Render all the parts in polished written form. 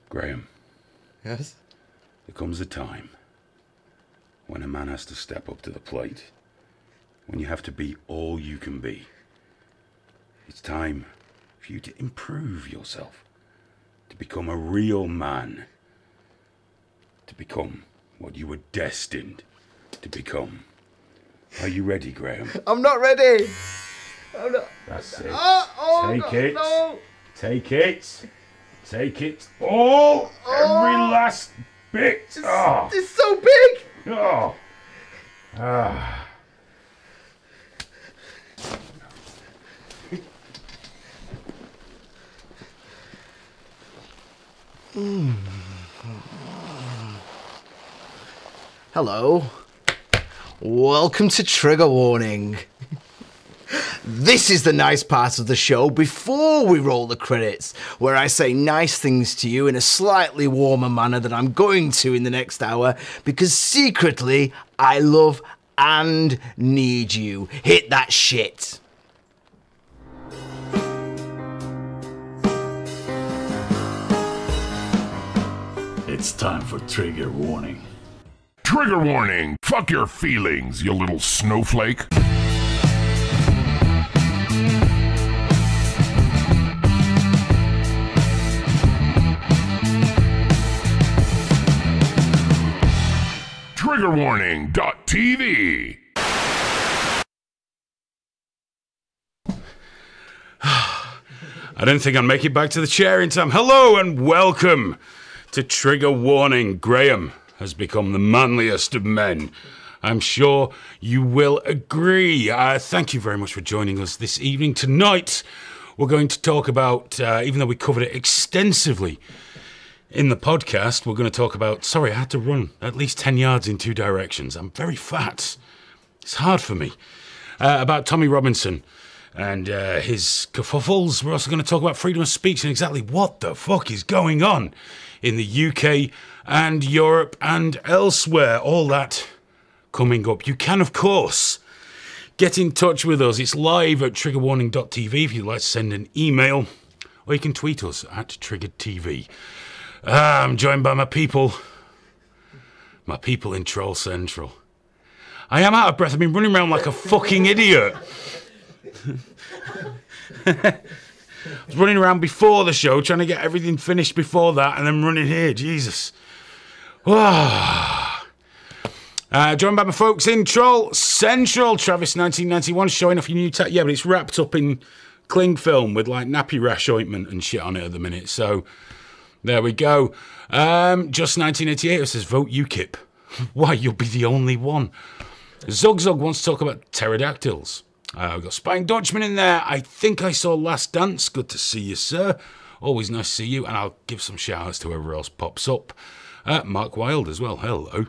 Graham. Yes? There comes a time when a man has to step up to the plate. When you have to be all you can be. It's time for you to improve yourself. To become a real man. To become what you were destined to become. Are you ready, Graham? I'm not ready. I'm not. That's it. Take it. No. Take it. Take it all. Every last bit. It's so big. Oh. Ah. Hello. Welcome to Trigger Warning. This is the nice part of the show before we roll the credits, where I say nice things to you in a slightly warmer manner than I'm going to in the next hour, because secretly I love and need you. Hit that shit. It's time for Trigger Warning. Trigger warning! Fuck your feelings, you little snowflake! Triggerwarning.tv. I didn't think I'd make it back to the chair in time. Hello and welcome to Trigger Warning. Graham has become the manliest of men. I'm sure you will agree. Thank you very much for joining us this evening. Tonight, we're going to talk about, even though we covered it extensively in the podcast, we're going to talk about, sorry, I had to run at least 10 yards in two directions. I'm very fat. It's hard for me. About Tommy Robinson and his kerfuffles. We're also going to talk about freedom of speech and exactly what the fuck is going on in the UK and Europe and elsewhere. All that coming up. You can, of course, get in touch with us. It's live at triggerwarning.tv if you'd like to send an email, or you can tweet us at triggeredtv. I'm joined by my people in Troll Central. I am out of breath. I've been running around like a fucking idiot. I was running around before the show, trying to get everything finished before that, and then running here. Jesus. Joined by my folks in Troll Central. Travis 1991 showing off your new tech. Yeah, but it's wrapped up in cling film with like nappy rash ointment and shit on it at the minute. So there we go. Just 1988 says vote UKIP. Why, you'll be the only one. Zug wants to talk about pterodactyls. We've got Spying Dutchman in there. I think I saw Last Dance. Good to see you, sir. Always nice to see you. And I'll give some shout outs to whoever else pops up. Mark Wilde as well. Hello.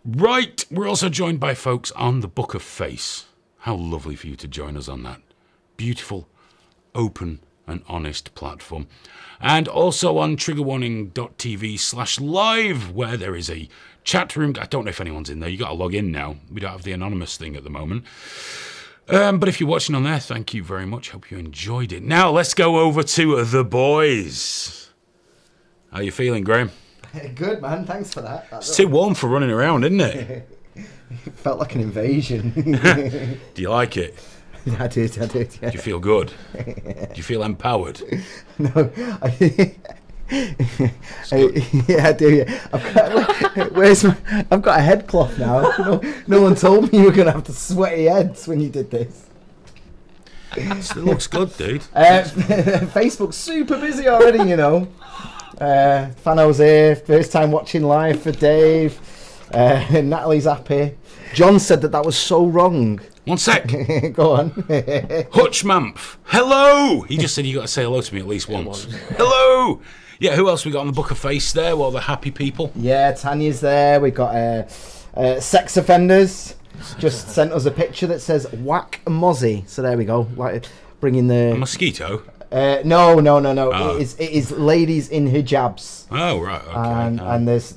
Right. We're also joined by folks on the Book of Face. How lovely for you to join us on that beautiful, open and honest platform. And also on triggerwarning.tv/live, where there is a chat room. I don't know if anyone's in there. You got to log in now. We don't have the anonymous thing at the moment. But if you're watching on there, thank you very much. Hope you enjoyed it. Now, let's go over to the boys. How you feeling, Graham? Good, man. Thanks for that. It's too warm for running around, isn't it? It felt like an invasion. Do you like it? I did, yeah. Do you feel good? Do you feel empowered? No, yeah, I do. Yeah. I've got a head cloth now. No one told me you were going to have the sweaty heads when you did this. It looks good, dude. Facebook's super busy already, you know. Fano's here, first time watching live for Dave. Natalie's happy. John said that was so wrong. One sec. Go on. Hutchmamp. Hello. He just said you got to say hello to me at least once. Hello. Yeah, who else we got on the Book of Face there? Well, the happy people. Yeah, Tanya's there. We got sex offenders. Just sent us a picture that says whack Mozzie. So there we go. Like bringing the a mosquito. No. Oh. It is ladies in hijabs. Oh right. Okay. And there's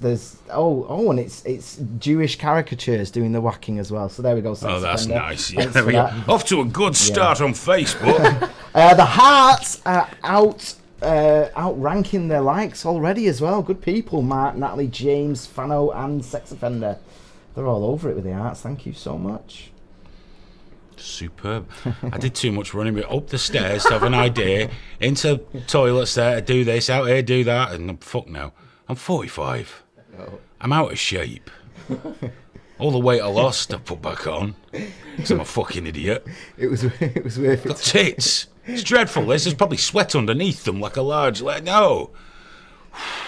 and it's Jewish caricatures doing the whacking as well. So there we go. Oh, that's offender. nice. Yeah, there we go. Off to a good start on Facebook. The hearts are out outranking their likes already as well. Good people, Mark, Natalie, James, Fano, and Sex Offender. They're all over it with the arts. Thank you so much. Superb. I did too much running up the stairs to have an idea, into toilets there to do this, out here do that, and fuck no. I'm 45. Oh. I'm out of shape. All the weight I lost, I put back on. Because I'm a fucking idiot. It was worth Got it. tits. It's dreadful. There's probably sweat underneath them like a large... No.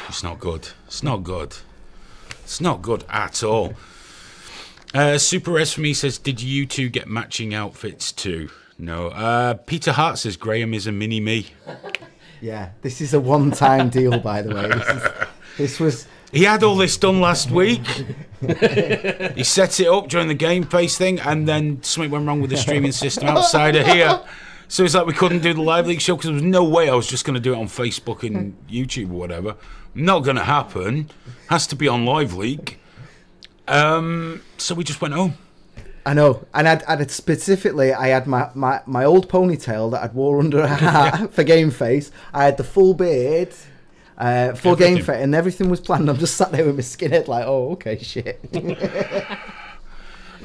It's not good. It's not good. It's not good at all. Super S for me says, did you two get matching outfits too? No. Peter Hart says, Graham is a mini-me. Yeah, this is a one-time deal, by the way. This was... He had all this done last week. He set it up during the Game Face thing, and then something went wrong with the streaming system outside of here. So it's like we couldn't do the live league show because there was no way I was just going to do it on Facebook and YouTube or whatever. Not going to happen. Has to be on live league. So we just went home. I know, and I'd specifically, I had my old ponytail that I'd wore under a hat for Game Face. I had the full beard for Game Face, and everything was planned. I'm just sat there with my skinhead like, oh, okay, shit.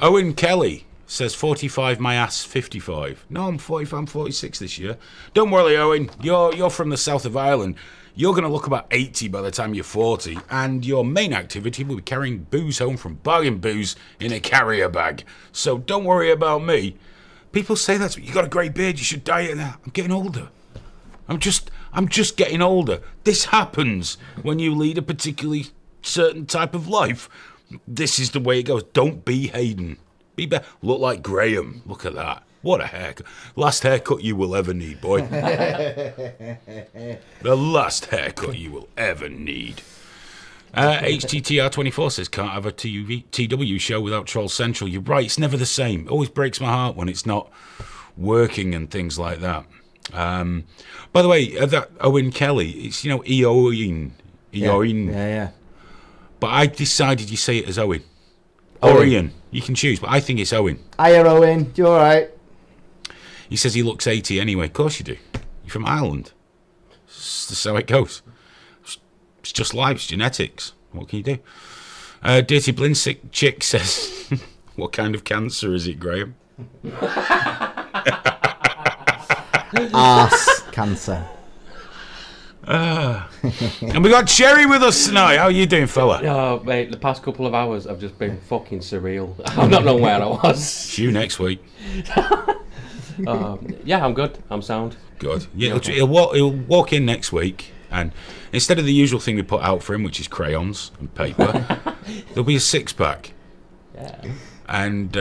Owen Kelly says 45, my ass 55. No, I'm 45, I'm 46 this year. Don't worry, Owen. You're from the south of Ireland. You're going to look about 80 by the time you're 40, and your main activity will be carrying booze home from Bargain Booze in a carrier bag. So don't worry about me. People say that to me. You got a great beard, you should dye it now. I'm getting older. I'm just getting older. This happens when you lead a particularly certain type of life. This is the way it goes. Don't be Hayden. Look like Graham. Look at that. What a haircut. Last haircut you will ever need, boy. The last haircut you will ever need. HTTR24 says, can't have a TW show without Troll Central. You're right, it's never the same. It always breaks my heart when it's not working and things like that. By the way, that Owen Kelly, it's, Eoin. Yeah. But I decided you say it as Owen. Or Ian. You can choose, but I think it's Owen. Hiya, Owen. You all right? He says he looks 80 anyway. Of course you do. You're from Ireland. It's just how it goes. It's just life. It's genetics. What can you do? Dirty Blinsick Chick says, what kind of cancer is it, Graham? Arse cancer. And we got Cherry with us tonight. How are you doing, fella? Oh, mate, the past couple of hours have just been fucking surreal. I've not known where I was. See you next week. Yeah, I'm good. I'm sound. Good. Yeah, he'll walk in next week, and instead of the usual thing we put out for him, which is crayons and paper, there'll be a six-pack. Yeah. And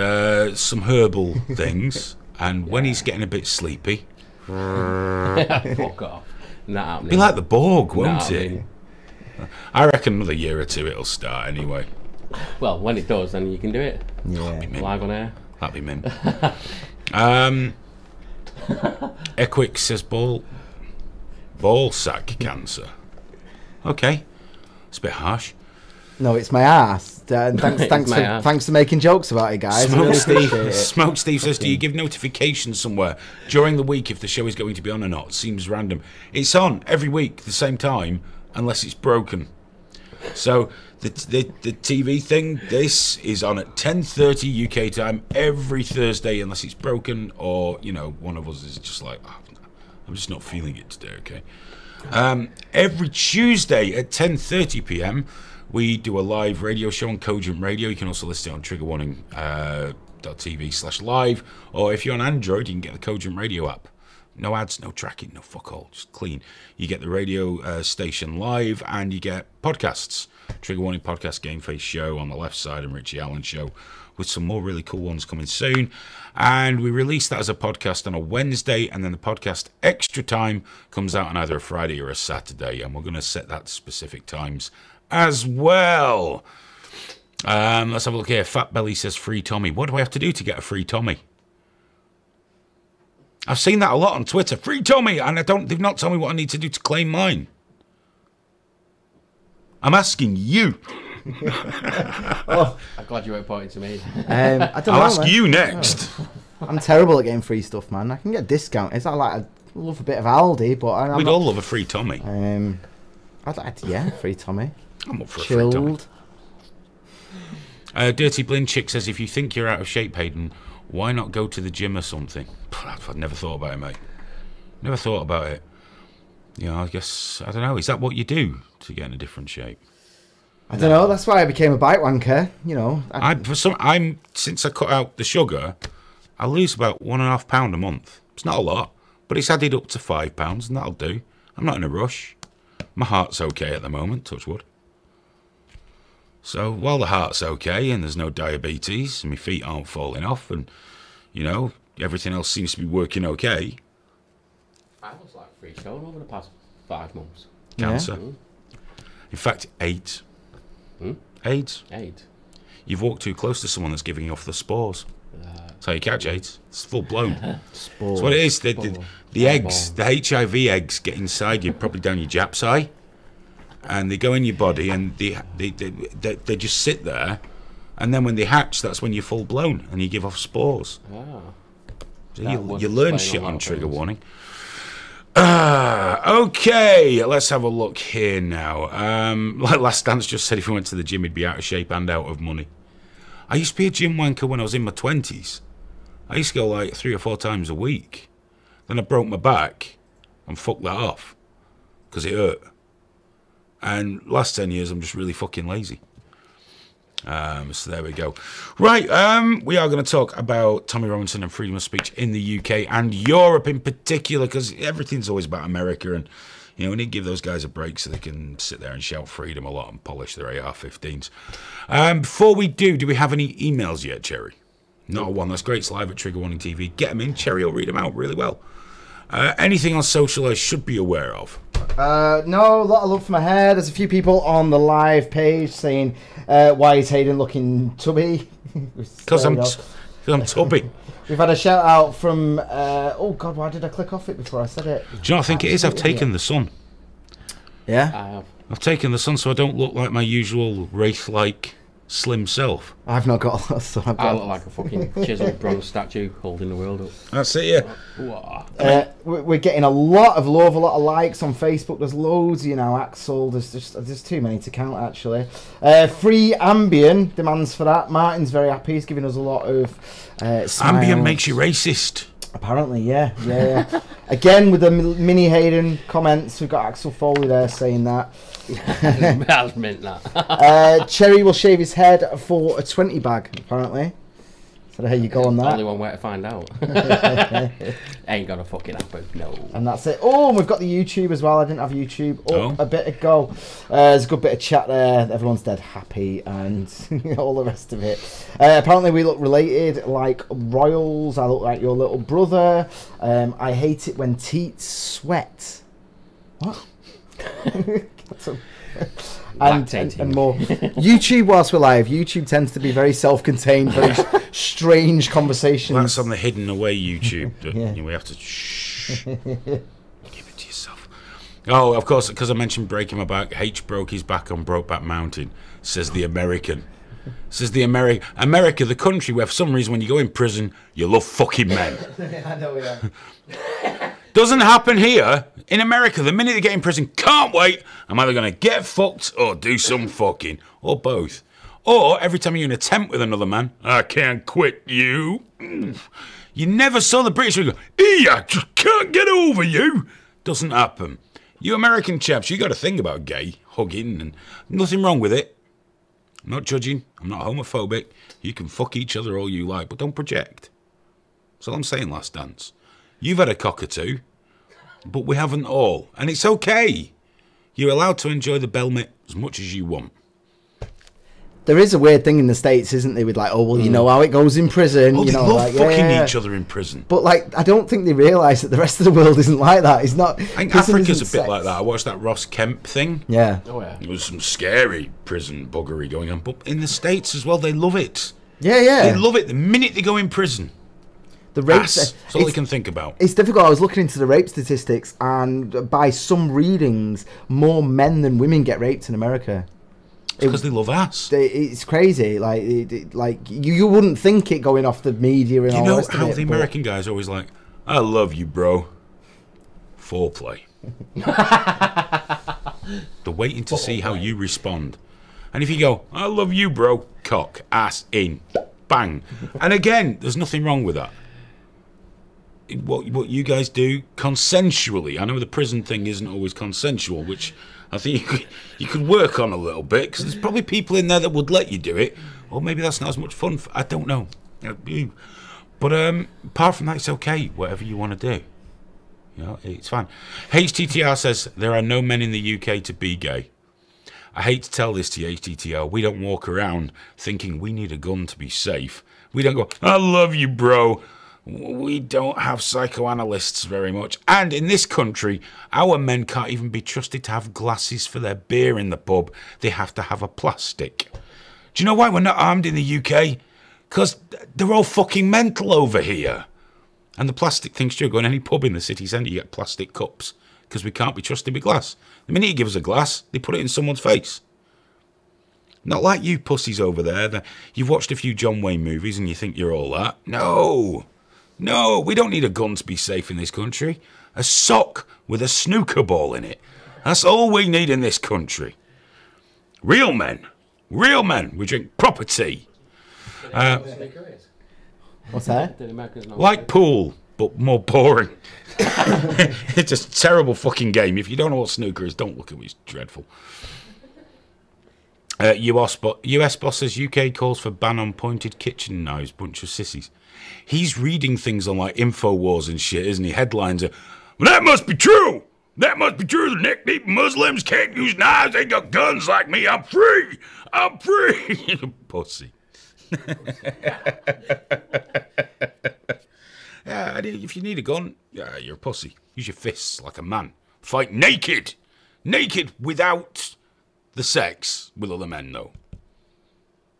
some herbal things. And when he's getting a bit sleepy... Fuck off. Not happening. Be like the Borg, won't it? Happening. I reckon another year or two it'll start anyway. Well, when it does, then you can do it. Yeah. Live on air. That'd be min. Equick says ball sack cancer. Okay. It's a bit harsh. No, it's my ass. Thanks for making jokes about it, guys. Smoke Steve says, do you give notifications somewhere during the week if the show is going to be on or not? Seems random. It's on every week at the same time unless it's broken. So the TV thing, this is on at 10:30 UK time every Thursday unless it's broken or, one of us is just like, I'm just not feeling it today, okay? Every Tuesday at 10:30 PM, we do a live radio show on Cogent Radio. You can also listen on triggerwarning.tv/live. Or if you're on Android, you can get the Cogent Radio app. No ads, no tracking, no fuck all. Just clean. You get the radio station live and you get podcasts. Trigger Warning Podcast, Game Face Show on the left side and Richie Allen Show with some more really cool ones coming soon. And we release that as a podcast on a Wednesday, and then the podcast Extra Time comes out on either a Friday or a Saturday. And we're going to set that to specific times as well. Let's have a look here. Fat Belly says free Tommy. What do I have to do to get a free Tommy? I've seen that a lot on Twitter. Free Tommy, and they've not told me what I need to do to claim mine. I'm asking you. I'm glad you weren't pointing to me. I don't know, I'll ask man. you next. I'm terrible at getting free stuff, man. I can get a discount. Is that like love a bit of Aldi, but I'm We'd not, all love a free Tommy. yeah, free Tommy. I'm up for a free Tommy. Chilled. Dirty Blin Chick says, if you think you're out of shape, Hayden, why not go to the gym or something? I've never thought about it, mate. Never thought about it. You know, I guess, I don't know, is that what you do to get in a different shape? I don't know, that's why I became a bike wanker, you know. Since I cut out the sugar, I lose about 1.5 pound a month. It's not a lot, but it's added up to £5, and that'll do. I'm not in a rush. My heart's okay at the moment, touch wood. So while the heart's okay and there's no diabetes and my feet aren't falling off and, you know, everything else seems to be working okay. I was like 3 stone over the past 5 months. Cancer. Yeah. In fact, AIDS. AIDS. AIDS. You've walked too close to someone that's giving off the spores. That's how you catch AIDS. It's full blown. Spores. That's what it is. The eggs, the HIV eggs get inside you, probably down your Jap's eye. And they go in your body and they just sit there. And then when they hatch, that's when you're full blown and you give off spores. Ah. So you learn shit on trigger warning. Okay, let's have a look here now. Like Last Dance just said, if he went to the gym, he'd be out of shape and out of money. I used to be a gym wanker when I was in my 20s. I used to go like 3 or 4 times a week. Then I broke my back and fucked that off because it hurt. And last 10 years, I'm just really fucking lazy. So there we go. Right, we are going to talk about Tommy Robinson and freedom of speech in the UK and Europe in particular, because everything's always about America, and you know we need to give those guys a break so they can sit there and shout freedom a lot and polish their AR-15s. Before we do we have any emails yet, Cherry? Not one. That's great. It's live at Trigger Warning TV. Get them in. Cherry will read them out really well. Anything on social I should be aware of? No, a lot of love for my hair. There's a few people on the live page saying, why is Hayden looking tubby? Because I'm tubby. We've had a shout out from, oh God, why did I click off it before I said it? Do you know what I think it is? I've taken the sun. Yeah? I have. I've taken the sun so I don't look like my usual wraith-like slim self. I've not got a sun. I look like a fucking chiseled bronze statue holding the world up. That's it, yeah. We're getting a lot of love, a lot of likes on Facebook. There's loads, you know, Axel. There's too many to count, actually. Free Ambien demands for that. Martin's very happy. He's giving us a lot of smiles. Ambien makes you racist. Apparently, yeah. Again, with the mini Hayden comments, we've got Axel Foley there saying that. That's meant that. Cherry will shave his head for a 20 bag, apparently. So there you go on that. Only one way to find out. Ain't gonna fucking happen, no. And that's it. Oh, and we've got the YouTube as well. I didn't have YouTube a bit ago. There's a good bit of chat there. Everyone's dead happy and all the rest of it. Apparently we look related like royals. I look like your little brother. I hate it when teats sweat. What? and more. YouTube, whilst we're live, YouTube tends to be very self-contained, very strange conversations. Well, that's on the hidden away YouTube. Yeah. We have to shh. Give it to yourself. Oh, of course, because I mentioned breaking my back. H broke his back on Brokeback Mountain, says the American. Says the America, the country where for some reason when you go in prison, you love fucking men. I know, yeah. Doesn't happen here. In America, the minute they get in prison, can't wait. I'm either going to get fucked or do some fucking. Or both. Or every time you're in a tent with another man, I can't quit you. You never saw the British go, I just can't get over you. Doesn't happen. You American chaps, you got a thing about gay, hugging, and nothing wrong with it. I'm not judging. I'm not homophobic. You can fuck each other all you like, but don't project. That's all I'm saying, Last Dance. You've had a cockatoo, but we haven't all. And it's okay. You're allowed to enjoy the Belmit as much as you want. There is a weird thing in the States, isn't there, with like, oh, well, you know how it goes in prison. Oh, you they know, love like, fucking each other in prison. But, like, I don't think they realise that the rest of the world isn't like that. It's not... I think Africa's a bit like that. I watched that Ross Kemp thing. Yeah. Oh, yeah. There was some scary prison buggery going on. But in the States as well, they love it. Yeah. They love it the minute they go in prison. The rapes, that's all they can think about. It's difficult. I was looking into the rape statistics, and by some readings, more men than women get raped in America. It's because they love ass. It's crazy. Like, you wouldn't think it going off the media and all that. You know how the American guys are always like, I love you, bro. foreplay. They're waiting to see how you respond. And if you go, I love you, bro, cock, ass, in, bang. And again, there's nothing wrong with that. What you guys do consensually. I know the prison thing isn't always consensual, which I think you could work on a little bit, because there's probably people in there that would let you do it, or maybe that's not as much fun. I don't know. But apart from that, it's okay, whatever you want to do. You know, it's fine. HTTR says, there are no men in the UK to be gay. I hate to tell this to you, HTTR. We don't walk around thinking we need a gun to be safe. We don't go, I love you, bro. We don't have psychoanalysts very much. And in this country, our men can't even be trusted to have glasses for their beer in the pub. They have to have a plastic. Do you know why we're not armed in the UK? Because they're all fucking mental over here. And the plastic thing's true. Go in any pub in the city centre, you get plastic cups. Because we can't be trusted with glass. The minute you give us a glass, they put it in someone's face. Not like you pussies over there. You've watched a few John Wayne movies and you think you're all that. No. No, we don't need a gun to be safe in this country. A sock with a snooker ball in it. That's all we need in this country. Real men. Real men. We drink proper tea. What's that? Like pool, but more boring. It's a terrible fucking game. If you don't know what snooker is, don't look at it. It's dreadful. US boss says UK calls for ban on pointed kitchen knives. Bunch of sissies. He's reading things on like InfoWars and shit, isn't he? Headlines are, well, that must be true. That must be true. The neck-deep Muslims can't use knives. They got guns like me. I'm free. I'm free. Pussy. Yeah, if you need a gun, yeah, you're a pussy. Use your fists like a man. Fight naked. Naked without the sex with other men, though.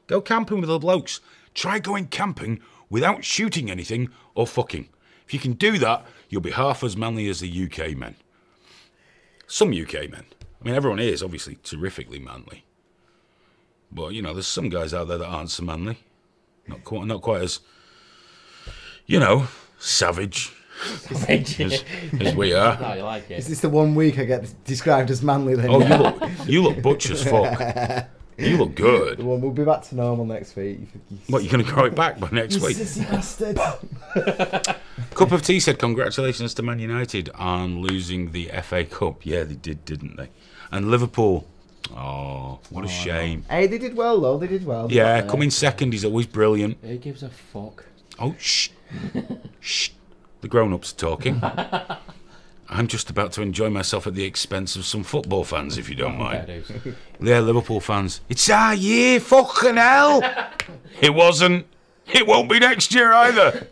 Go camping with other blokes. Try going camping without shooting anything or fucking. If you can do that, you'll be half as manly as the UK men. Some UK men. I mean, everyone is obviously terrifically manly. But, you know, there's some guys out there that aren't so manly. Not quite as, you know, savage as we are. No, you like it. Is this the 1 week I get described as manly then? Oh, you look butch as fuck. You look good. Well, we'll be back to normal next week. What, you're going to grow it back by next week? Sissy bastard. Cup of Tea said, congratulations to Man United on losing the FA Cup. Yeah, they did, didn't they? And Liverpool. Oh, what a shame. Hey, they did well, though. They did well. Yeah, coming second is always brilliant. Who gives a fuck? Oh, shh. Shh. The grown-ups are talking. I'm just about to enjoy myself at the expense of some football fans, if you don't mind. Yeah, Liverpool fans. It's our year, fucking hell. It wasn't. It won't be next year either.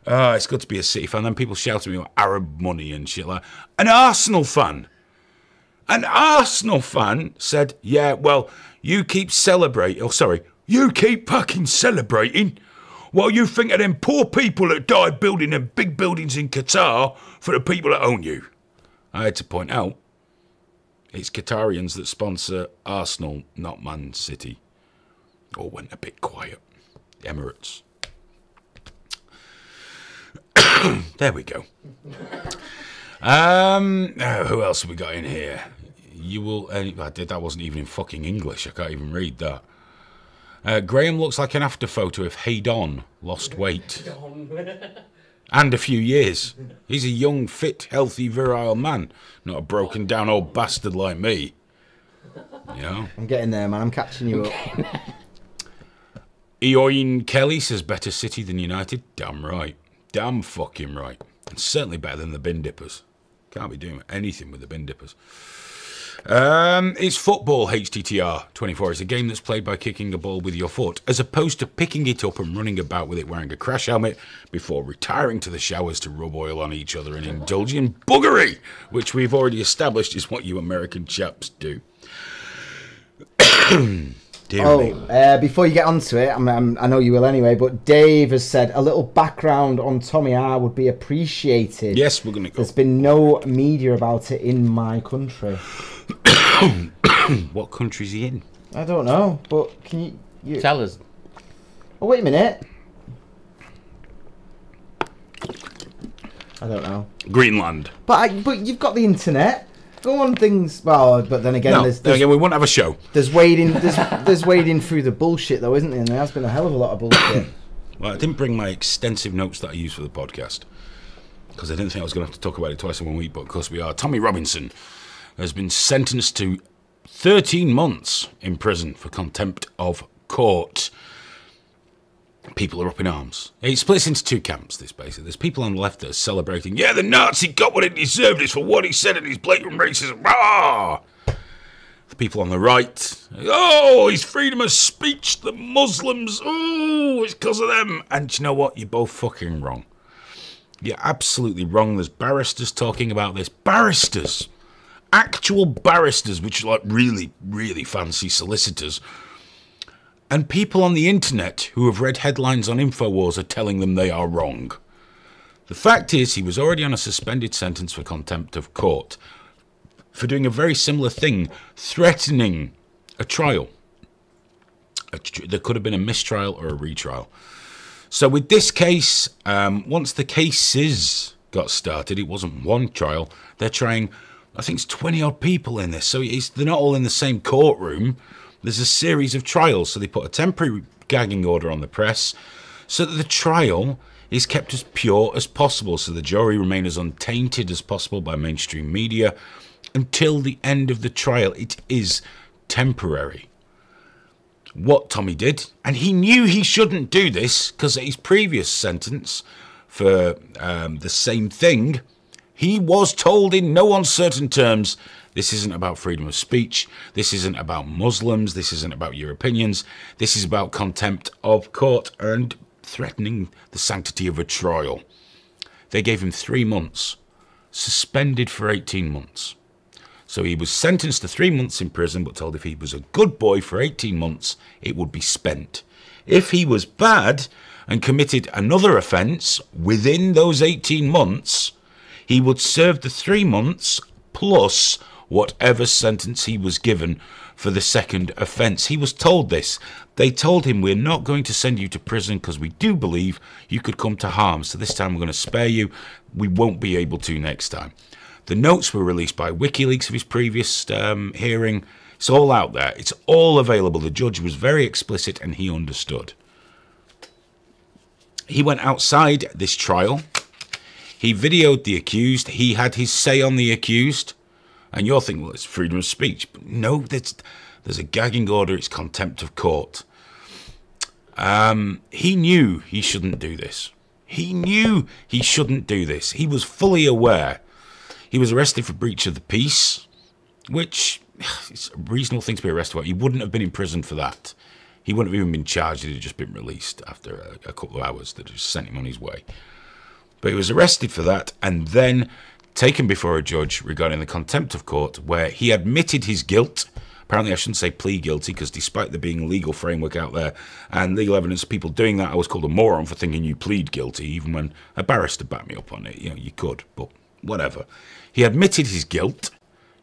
It's good to be a City fan. Then people shout at me about Arab money and shit like that. An Arsenal fan said, yeah, well, you keep celebrating. Oh, sorry. You keep fucking celebrating while you think of them poor people that died building them big buildings in Qatar for the people that own you. I had to point out, it's Qatarians that sponsor Arsenal, not Man City. Or went a bit quiet. Emirates. There we go. Who else have we got in here? You will. That wasn't even in fucking English. I can't even read that. Graham looks like an after photo if Hayden lost weight. And a few years. He's a young, fit, healthy, virile man. Not a broken down old bastard like me. You know? I'm getting there, man. I'm catching you up. Eoin Kelly says better City than United. Damn right. Damn fucking right. And certainly better than the bin dippers. Can't be doing anything with the bin dippers. It's football, HTTR 24. It's a game that's played by kicking a ball with your foot, as opposed to picking it up and running about with it wearing a crash helmet before retiring to the showers to rub oil on each other and indulge in buggery, which we've already established is what you American chaps do. Before you get onto it, I know you will anyway, but Dave has said a little background on Tommy R would be appreciated. Yes, we're going to go. There's been no media about it in my country. What country's he in? I don't know, but can you... Tell us. Oh, wait a minute. I don't know. Greenland. But you've got the internet. Go on things. Well, but then again, we wouldn't have a show. There's wading. There's wading through the bullshit, though, isn't there? And there has been a hell of a lot of bullshit. Well, I didn't bring my extensive notes that I use for the podcast because I didn't think I was going to have to talk about it twice in 1 week. But of course we are. Tommy Robinson has been sentenced to 13 months in prison for contempt of court. People are up in arms. It splits into two camps, this basically. There's people on the left that are celebrating, yeah, the Nazi got what he deserved, it's for what he said and his blatant racism. Ah! The people on the right, oh, his freedom of speech, the Muslims, oh, it's because of them. And you know what? You're both fucking wrong. You're absolutely wrong. There's barristers talking about this. Barristers. Actual barristers, which are like really, really fancy solicitors. And people on the internet who have read headlines on InfoWars are telling them they are wrong. The fact is, he was already on a suspended sentence for contempt of court for doing a very similar thing, threatening a trial. There could have been a mistrial or a retrial. So with this case, once the cases got started, it wasn't one trial. They're trying, I think it's 20 odd people in this. So they're not all in the same courtroom. There's a series of trials, so they put a temporary gagging order on the press so that the trial is kept as pure as possible, so the jury remain as untainted as possible by mainstream media until the end of the trial. It is temporary. What Tommy did, and he knew he shouldn't do this because at his previous sentence for the same thing, he was told in no uncertain terms, this isn't about freedom of speech, this isn't about Muslims, this isn't about your opinions, this is about contempt of court and threatening the sanctity of a trial. They gave him 3 months, suspended for 18 months. So he was sentenced to 3 months in prison, but told if he was a good boy for 18 months, it would be spent. If he was bad and committed another offence within those 18 months, he would serve the 3 months plus whatever sentence he was given for the second offence. He was told this. They told him, we're not going to send you to prison because we do believe you could come to harm. So this time we're going to spare you. We won't be able to next time. The notes were released by WikiLeaks of his previous hearing. It's all out there. It's all available. The judge was very explicit and he understood. He went outside this trial. He videoed the accused. He had his say on the accused. And you're thinking, well, it's freedom of speech. But no, there's a gagging order. It's contempt of court. He knew he shouldn't do this. He knew he shouldn't do this. He was fully aware. He was arrested for breach of the peace, which is a reasonable thing to be arrested for. He wouldn't have been in prison for that. He wouldn't have even been charged. He'd have just been released after a couple of hours. That just sent him on his way. But he was arrested for that and then taken before a judge regarding the contempt of court, where he admitted his guilt. Apparently I shouldn't say plea guilty, because despite there being a legal framework out there and legal evidence of people doing that, I was called a moron for thinking you plead guilty, even when a barrister backed me up on it. You know, you could, but whatever. He admitted his guilt.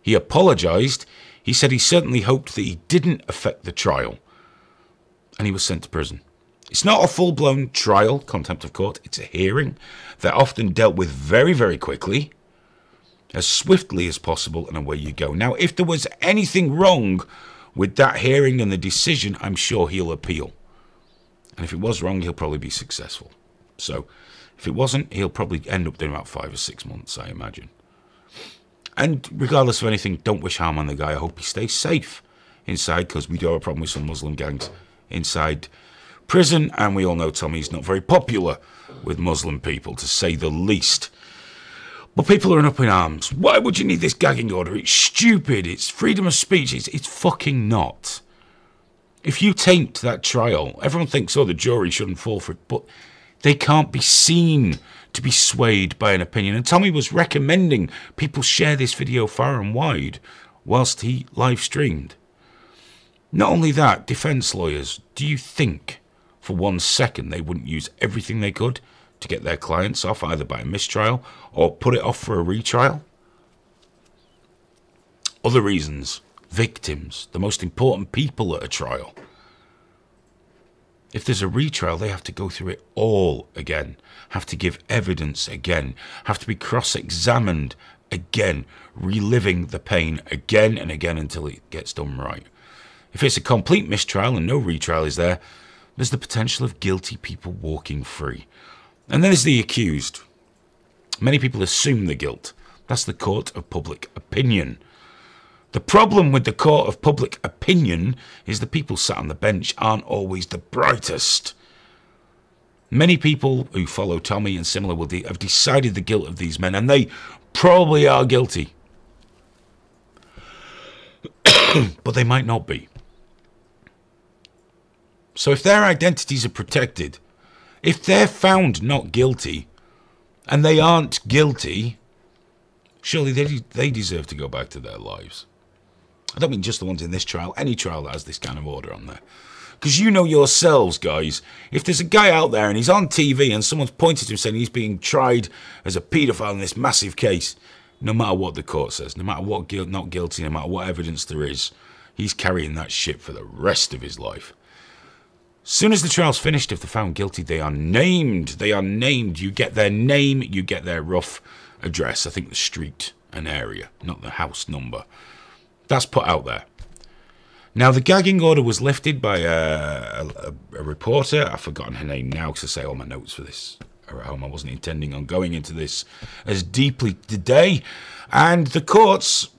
He apologised. He said he certainly hoped that he didn't affect the trial. And he was sent to prison. It's not a full-blown trial, contempt of court. It's a hearing. They're often dealt with very, very quickly, as swiftly as possible, and away you go. Now, if there was anything wrong with that hearing and the decision, I'm sure he'll appeal. And if it was wrong, he'll probably be successful. So, if it wasn't, he'll probably end up doing about 5 or 6 months, I imagine. And regardless of anything, don't wish harm on the guy. I hope he stays safe inside, because we do have a problem with some Muslim gangs inside prison, and we all know Tommy's not very popular with Muslim people, to say the least. But people are up in arms. Why would you need this gagging order? It's stupid. It's freedom of speech. It's fucking not. If you taint that trial, everyone thinks, oh, the jury shouldn't fall for it, but they can't be seen to be swayed by an opinion. And Tommy was recommending people share this video far and wide whilst he live streamed. Not only that, defence lawyers, do you think for 1 second they wouldn't use everything they could to get their clients off, either by a mistrial or put it off for a retrial? Other reasons, victims, the most important people at a trial. If there's a retrial, they have to go through it all again, have to give evidence again, have to be cross-examined again, reliving the pain again and again until it gets done right. If it's a complete mistrial and no retrial is there, there's the potential of guilty people walking free. And then there's the accused. Many people assume the guilt. That's the court of public opinion. The problem with the court of public opinion is the people sat on the bench aren't always the brightest. Many people who follow Tommy and similar will have decided the guilt of these men, and they probably are guilty. But they might not be. So if their identities are protected, if they're found not guilty, and they aren't guilty, surely they deserve to go back to their lives. I don't mean just the ones in this trial, any trial that has this kind of order on there. Because you know yourselves, guys, if there's a guy out there and he's on TV and someone's pointed to him saying he's being tried as a paedophile in this massive case, no matter what the court says, no matter what not guilty, no matter what evidence there is, he's carrying that shit for the rest of his life. As soon as the trial's finished, if they're found guilty, they are named. They are named. You get their name, you get their rough address. I think the street and area, not the house number. That's put out there. Now, the gagging order was lifted by a reporter. I've forgotten her name now because I say all my notes for this are at home. I wasn't intending on going into this as deeply today. And the courts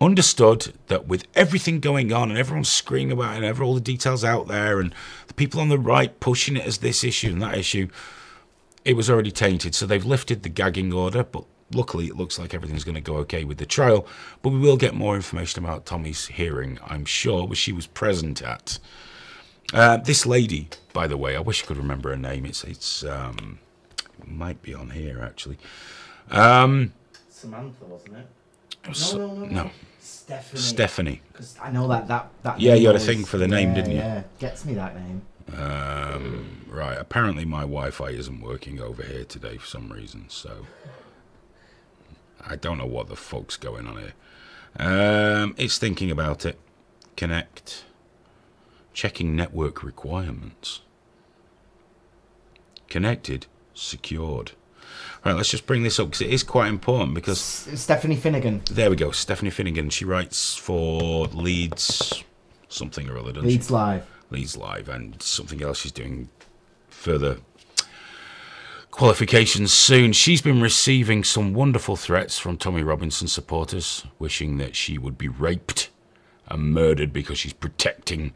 understood that with everything going on and everyone screaming about it and all the details out there and the people on the right pushing it as this issue and that issue, it was already tainted. So they've lifted the gagging order, but luckily it looks like everything's going to go okay with the trial. But we will get more information about Tommy's hearing, I'm sure, which she was present at. This lady, by the way, I wish I could remember her name. It might be on here, actually. Samantha, wasn't it? No. Stephanie. Because I know that yeah, you had a thing for the name, didn't you? Yeah, gets me that name. Right, apparently my Wi-Fi isn't working over here today for some reason, so I don't know what the fuck's going on here. It's thinking about it. Connect. Checking network requirements. Connected. Secured. Right, let's just bring this up because it is quite important because... Stephanie Finnegan. There we go, Stephanie Finnegan. She writes for Leeds something or other, doesn't Leeds she? Live. Leeds Live, and something else she's doing further qualifications soon. She's been receiving some wonderful threats from Tommy Robinson supporters, wishing that she would be raped and murdered because she's protecting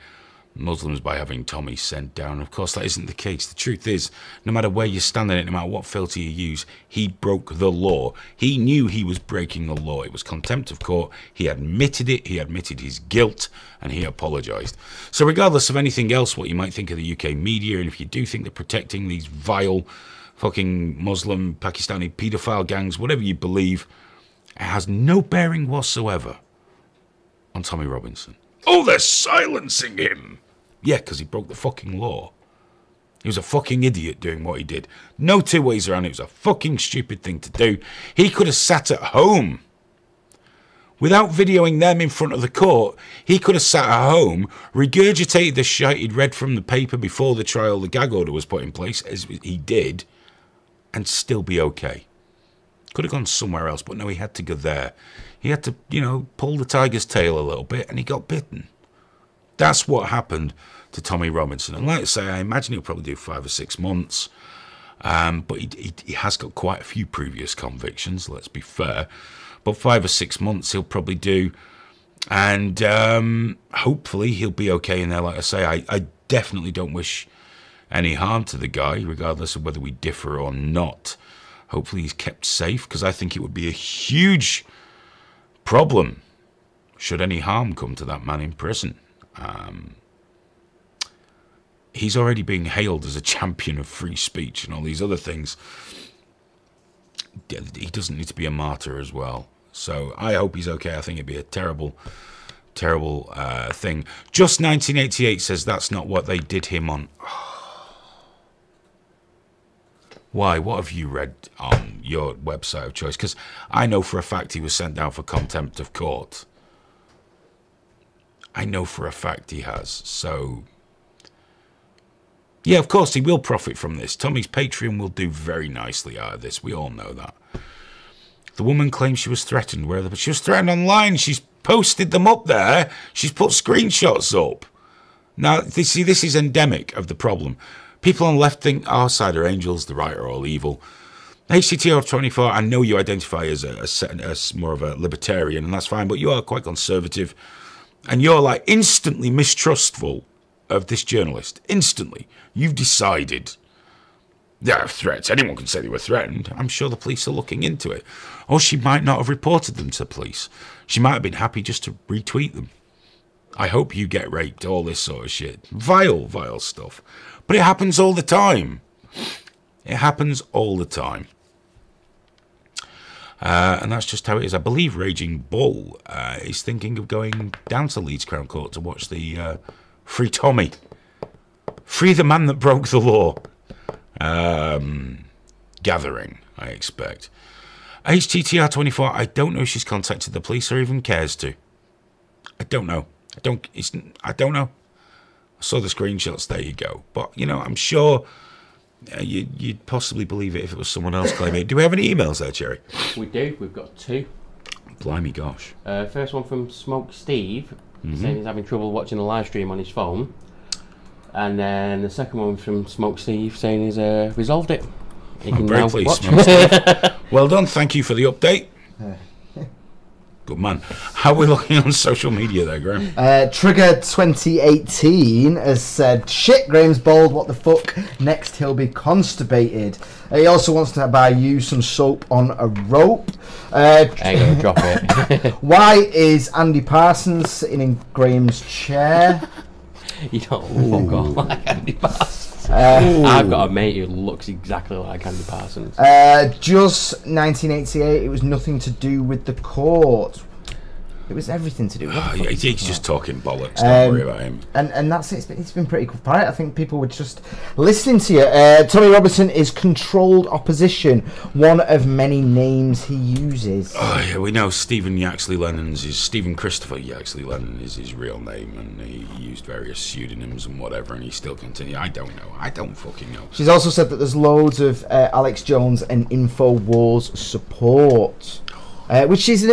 Muslims by having Tommy sent down. Of course, that isn't the case. The truth is, no matter where you stand in it, no matter what filter you use, he broke the law. He knew he was breaking the law. It was contempt of court. He admitted it. He admitted his guilt, and he apologised. So regardless of anything else, what you might think of the UK media, and if you do think they're protecting these vile fucking Muslim, Pakistani paedophile gangs, whatever you believe, it has no bearing whatsoever on Tommy Robinson. Oh, they're silencing him! Yeah, because he broke the fucking law. He was a fucking idiot doing what he did. No two ways around it. It was a fucking stupid thing to do. He could have sat at home. Without videoing them in front of the court, he could have sat at home, regurgitated the shit he'd read from the paper before the trial, the gag order was put in place, as he did, and still be okay. Could have gone somewhere else, but no, he had to go there. He had to, you know, pull the tiger's tail a little bit, and he got bitten. That's what happened to Tommy Robinson. And like I say, I imagine he'll probably do 5 or 6 months. But he has got quite a few previous convictions, let's be fair. But 5 or 6 months he'll probably do. And hopefully he'll be okay in there. Like I say, I definitely don't wish any harm to the guy, regardless of whether we differ or not. Hopefully he's kept safe, because I think it would be a huge problem should any harm come to that man in prison. He's already being hailed as a champion of free speech and all these other things. He doesn't need to be a martyr as well. So I hope he's okay. I think it'd be a terrible, terrible thing. Just 1988 says that's not what they did him on. Why? What have you read on your website of choice? Because I know for a fact he was sent down for contempt of court. I know for a fact he has. So Yeah, of course, he will profit from this. Tommy's Patreon will do very nicely out of this. We all know that. The woman claims she was threatened. But she was threatened online. She's posted them up there. She's put screenshots up. Now, this is endemic of the problem. People on the left think our side are angels, the right are all evil. HTTR24, I know you identify as more of a libertarian, and that's fine, but you are quite conservative. And you're like instantly mistrustful of this journalist. Instantly. You've decided there are threats. Anyone can say they were threatened. I'm sure the police are looking into it. Or she might not have reported them to the police. She might have been happy just to retweet them. I hope you get raped, all this sort of shit. Vile, vile stuff. But it happens all the time. It happens all the time. And that's just how it is. I believe Raging Bull is thinking of going down to Leeds Crown Court to watch the Free Tommy. Free the man that broke the law. Gathering, I expect. HTTR24, I don't know if she's contacted the police or even cares to. I don't know. I don't know. I saw the screenshots, there you go. But, you know, I'm sure you'd possibly believe it if it was someone else claiming it. Do we have any emails there, Cherry? We do. We've got 2. Blimey gosh. First one from Smoke Steve, saying he's having trouble watching the live stream on his phone. And then the second one from Smoke Steve saying he's resolved it. I'm very pleased, Smoke Steve. Well done, thank you for the update. Good man. How are we looking on social media there, Graham? Trigger 2018 has said, shit, Graham's bald, what the fuck? Next he'll be constipated. He also wants to buy you some soap on a rope. Ain't gonna drop it. Why is Andy Parsons sitting in Graham's chair? You don't fuck off like Andy Parsons. I've got a mate who looks exactly like Andy Parsons. Just 1988, it was nothing to do with the court. It was everything to do with it. He's just talking bollocks, don't worry about him. And that's it. It's been pretty quiet. I think people were just listening to you. Tommy Robinson is controlled opposition, one of many names he uses. Oh, yeah, we know Stephen Christopher Yaxley Lennon is his real name, and he used various pseudonyms and whatever, and he still continues. I don't know. I don't fucking know. She's also said that there's loads of Alex Jones and InfoWars support. Which is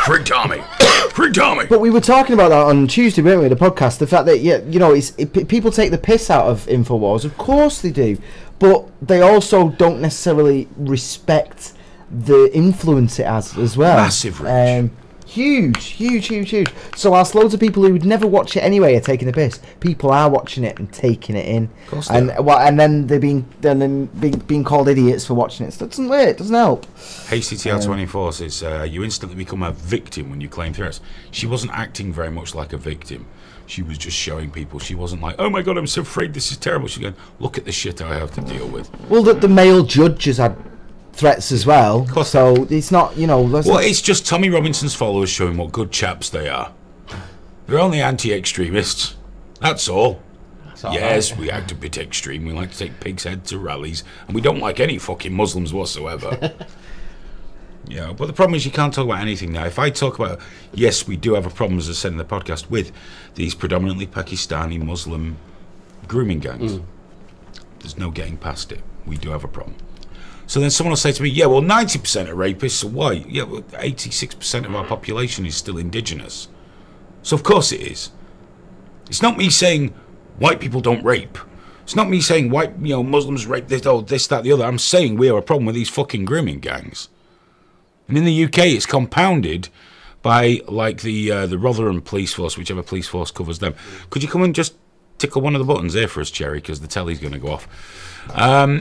Free Tommy. Free Tommy. But we were talking about that on Tuesday, weren't we? The podcast, the fact that people take the piss out of InfoWars. Of course they do, but they also don't necessarily respect the influence it has as well. Massive reach. Huge. So whilst loads of people who would never watch it anyway are taking the piss, people are watching it and taking it in, and then they're being called idiots for watching it. So it doesn't work. It doesn't help. HCTR24 says you instantly become a victim when you claim threats. She wasn't acting very much like a victim. She was just showing people. She wasn't like, oh my god, I'm so afraid, this is terrible. She's going, look at the shit I have to deal with. Well, the male judge has had threats as well, so it's not, it's just Tommy Robinson's followers showing what good chaps they are. They're only anti-extremists, that's all. Yes, we act a bit extreme. We like to take pigs' heads to rallies, and we don't like any fucking Muslims whatsoever. Yeah, but the problem is you can't talk about anything now. If I talk about, yes, we do have a problem, as I said in the podcast, with these predominantly Pakistani Muslim grooming gangs. There's no getting past it. We do have a problem. So then someone will say to me, yeah, well, 90% are rapists are white. Yeah, well, 86% of our population is still indigenous. So of course it is. It's not me saying white people don't rape. It's not me saying Muslims rape this, that, the other. I'm saying we have a problem with these fucking grooming gangs. And in the UK, it's compounded by, like, the Rotherham police force, whichever police force covers them. Could you come and just tickle one of the buttons there for us, Cherry, because the telly's going to go off.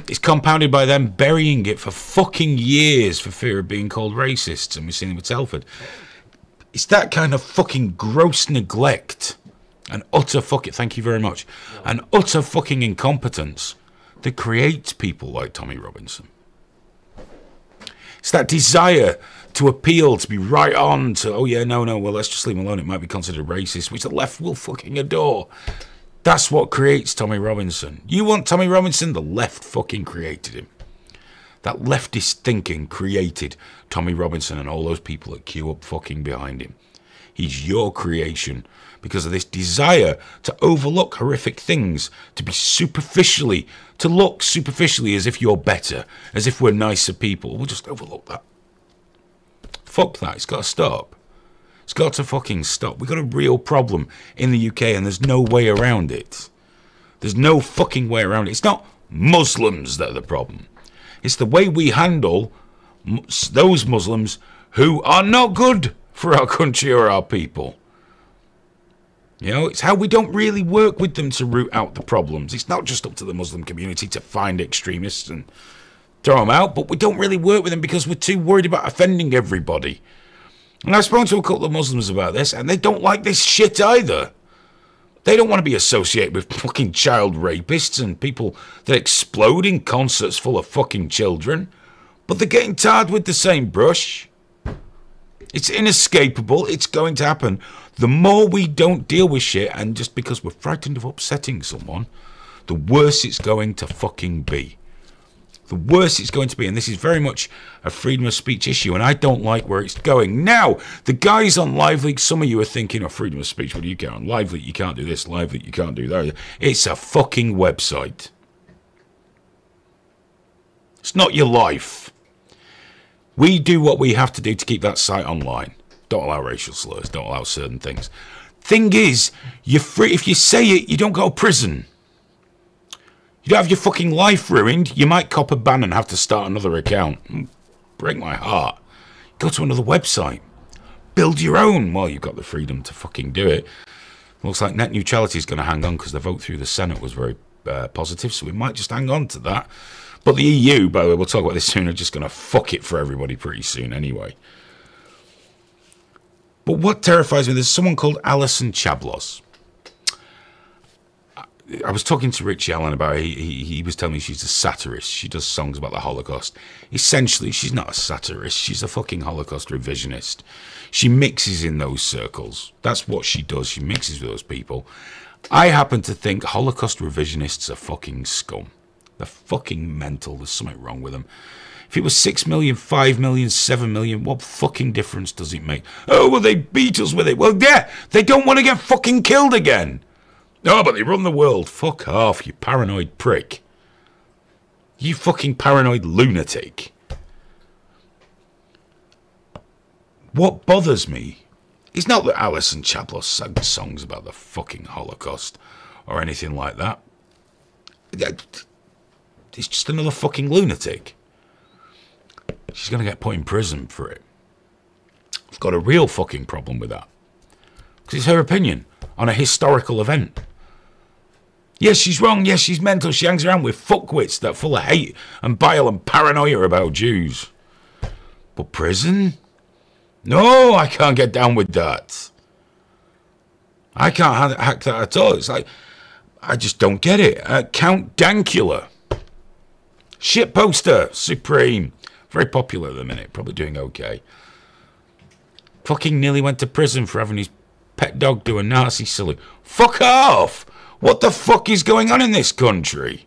It's compounded by them burying it for fucking years for fear of being called racists, and we've seen it with Telford. It's that kind of fucking gross neglect and utter thank you very much, and utter fucking incompetence that creates people like Tommy Robinson. It's that desire to appeal, to be right on, to, well, let's just leave him alone, it might be considered racist, which the left will fucking adore. That's what creates Tommy Robinson. You want Tommy Robinson? The left fucking created him. That leftist thinking created Tommy Robinson and all those people that queue up fucking behind him. He's your creation because of this desire to overlook horrific things, to look superficially as if you're better, as if we're nicer people. We'll just overlook that. Fuck that. It's got to stop. It's got to fucking stop. We've got a real problem in the UK, and there's no way around it. There's no fucking way around it. It's not Muslims that are the problem. It's the way we handle those Muslims who are not good for our country or our people. You know, it's how we don't really work with them to root out the problems. It's not just up to the Muslim community to find extremists and throw them out, but we don't really work with them because we're too worried about offending everybody. And I've spoken to a couple of Muslims about this, and they don't like this shit either. They don't want to be associated with fucking child rapists and people that explode in concerts full of fucking children. But they're getting tarred with the same brush. It's inescapable. It's going to happen. The more we don't deal with shit, and just because we're frightened of upsetting someone, the worse it's going to fucking be. The worse it's going to be, and this is very much a freedom of speech issue, and I don't like where it's going. Now, the guys on Live Leak, some of you are thinking, oh, freedom of speech, what do you get on? Live Leak, you can't do this, Live Leak, you can't do that. It's a fucking website. It's not your life. We do what we have to do to keep that site online. Don't allow racial slurs, don't allow certain things. Thing is, you're free. If you say it, you don't go to prison. You don't have your fucking life ruined. You might cop a ban and have to start another account. Break my heart. Go to another website. Build your own. Well, you've got the freedom to fucking do it. Looks like net neutrality is going to hang on because the vote through the Senate was very positive, so we might just hang on to that. But the EU, by the way, we'll talk about this soon, are just going to fuck it for everybody pretty soon anyway. But what terrifies me, there's someone called Alison Chablos. I was talking to Richie Allen about it. He was telling me she's a satirist. She does songs about the Holocaust. Essentially, she's not a satirist. She's a fucking Holocaust revisionist. She mixes in those circles. That's what she does. She mixes with those people. I happen to think Holocaust revisionists are fucking scum. They're fucking mental. There's something wrong with them. If it was 6 million, 5 million, 7 million, what fucking difference does it make? Oh, well, they beat us with it. Well, yeah, they don't want to get fucking killed again. No, but they run the world. Fuck off, you paranoid prick. You fucking paranoid lunatic. What bothers me is not that Alison Chablos sang songs about the fucking Holocaust or anything like that. It's just another fucking lunatic. She's going to get put in prison for it. I've got a real fucking problem with that. Because it's her opinion on a historical event. Yes, she's wrong. Yes, she's mental. She hangs around with fuckwits that are full of hate and bile and paranoia about Jews. But prison? No, I can't get down with that. I can't hack that at all. It's like, I just don't get it. Count Dankula. Shit poster. Supreme. Very popular at the minute. Probably doing okay. Fucking nearly went to prison for having his pet dog do a Nazi salute. Fuck off! What the fuck is going on in this country?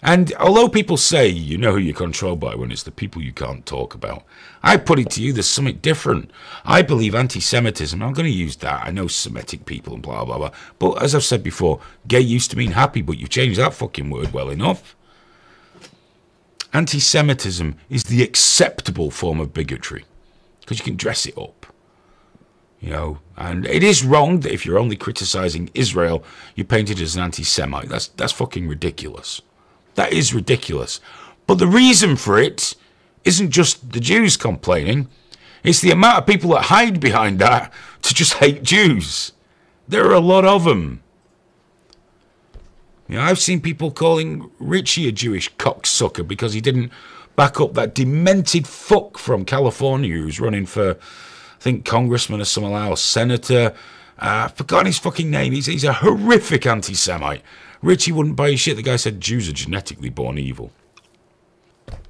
And although people say you know who you're controlled by when it's the people you can't talk about, I put it to you, there's something different. I believe anti-Semitism, I'm going to use that, I know Semitic people and blah, blah, blah. But as I've said before, gay used to mean happy, but you've changed that fucking word well enough. Anti-Semitism is the acceptable form of bigotry, because you can dress it up. You know, and it is wrong that if you're only criticising Israel, you're painted as an anti-Semite. That's fucking ridiculous. That is ridiculous. But the reason for it isn't just the Jews complaining. It's the amount of people that hide behind that to just hate Jews. There are a lot of them. You know, I've seen people calling Richie a Jewish cocksucker because he didn't back up that demented fuck from California who's running for, I think, congressman or something else, senator. I've forgotten his fucking name. He's a horrific anti-Semite. Richie wouldn't buy his shit. The guy said Jews are genetically born evil.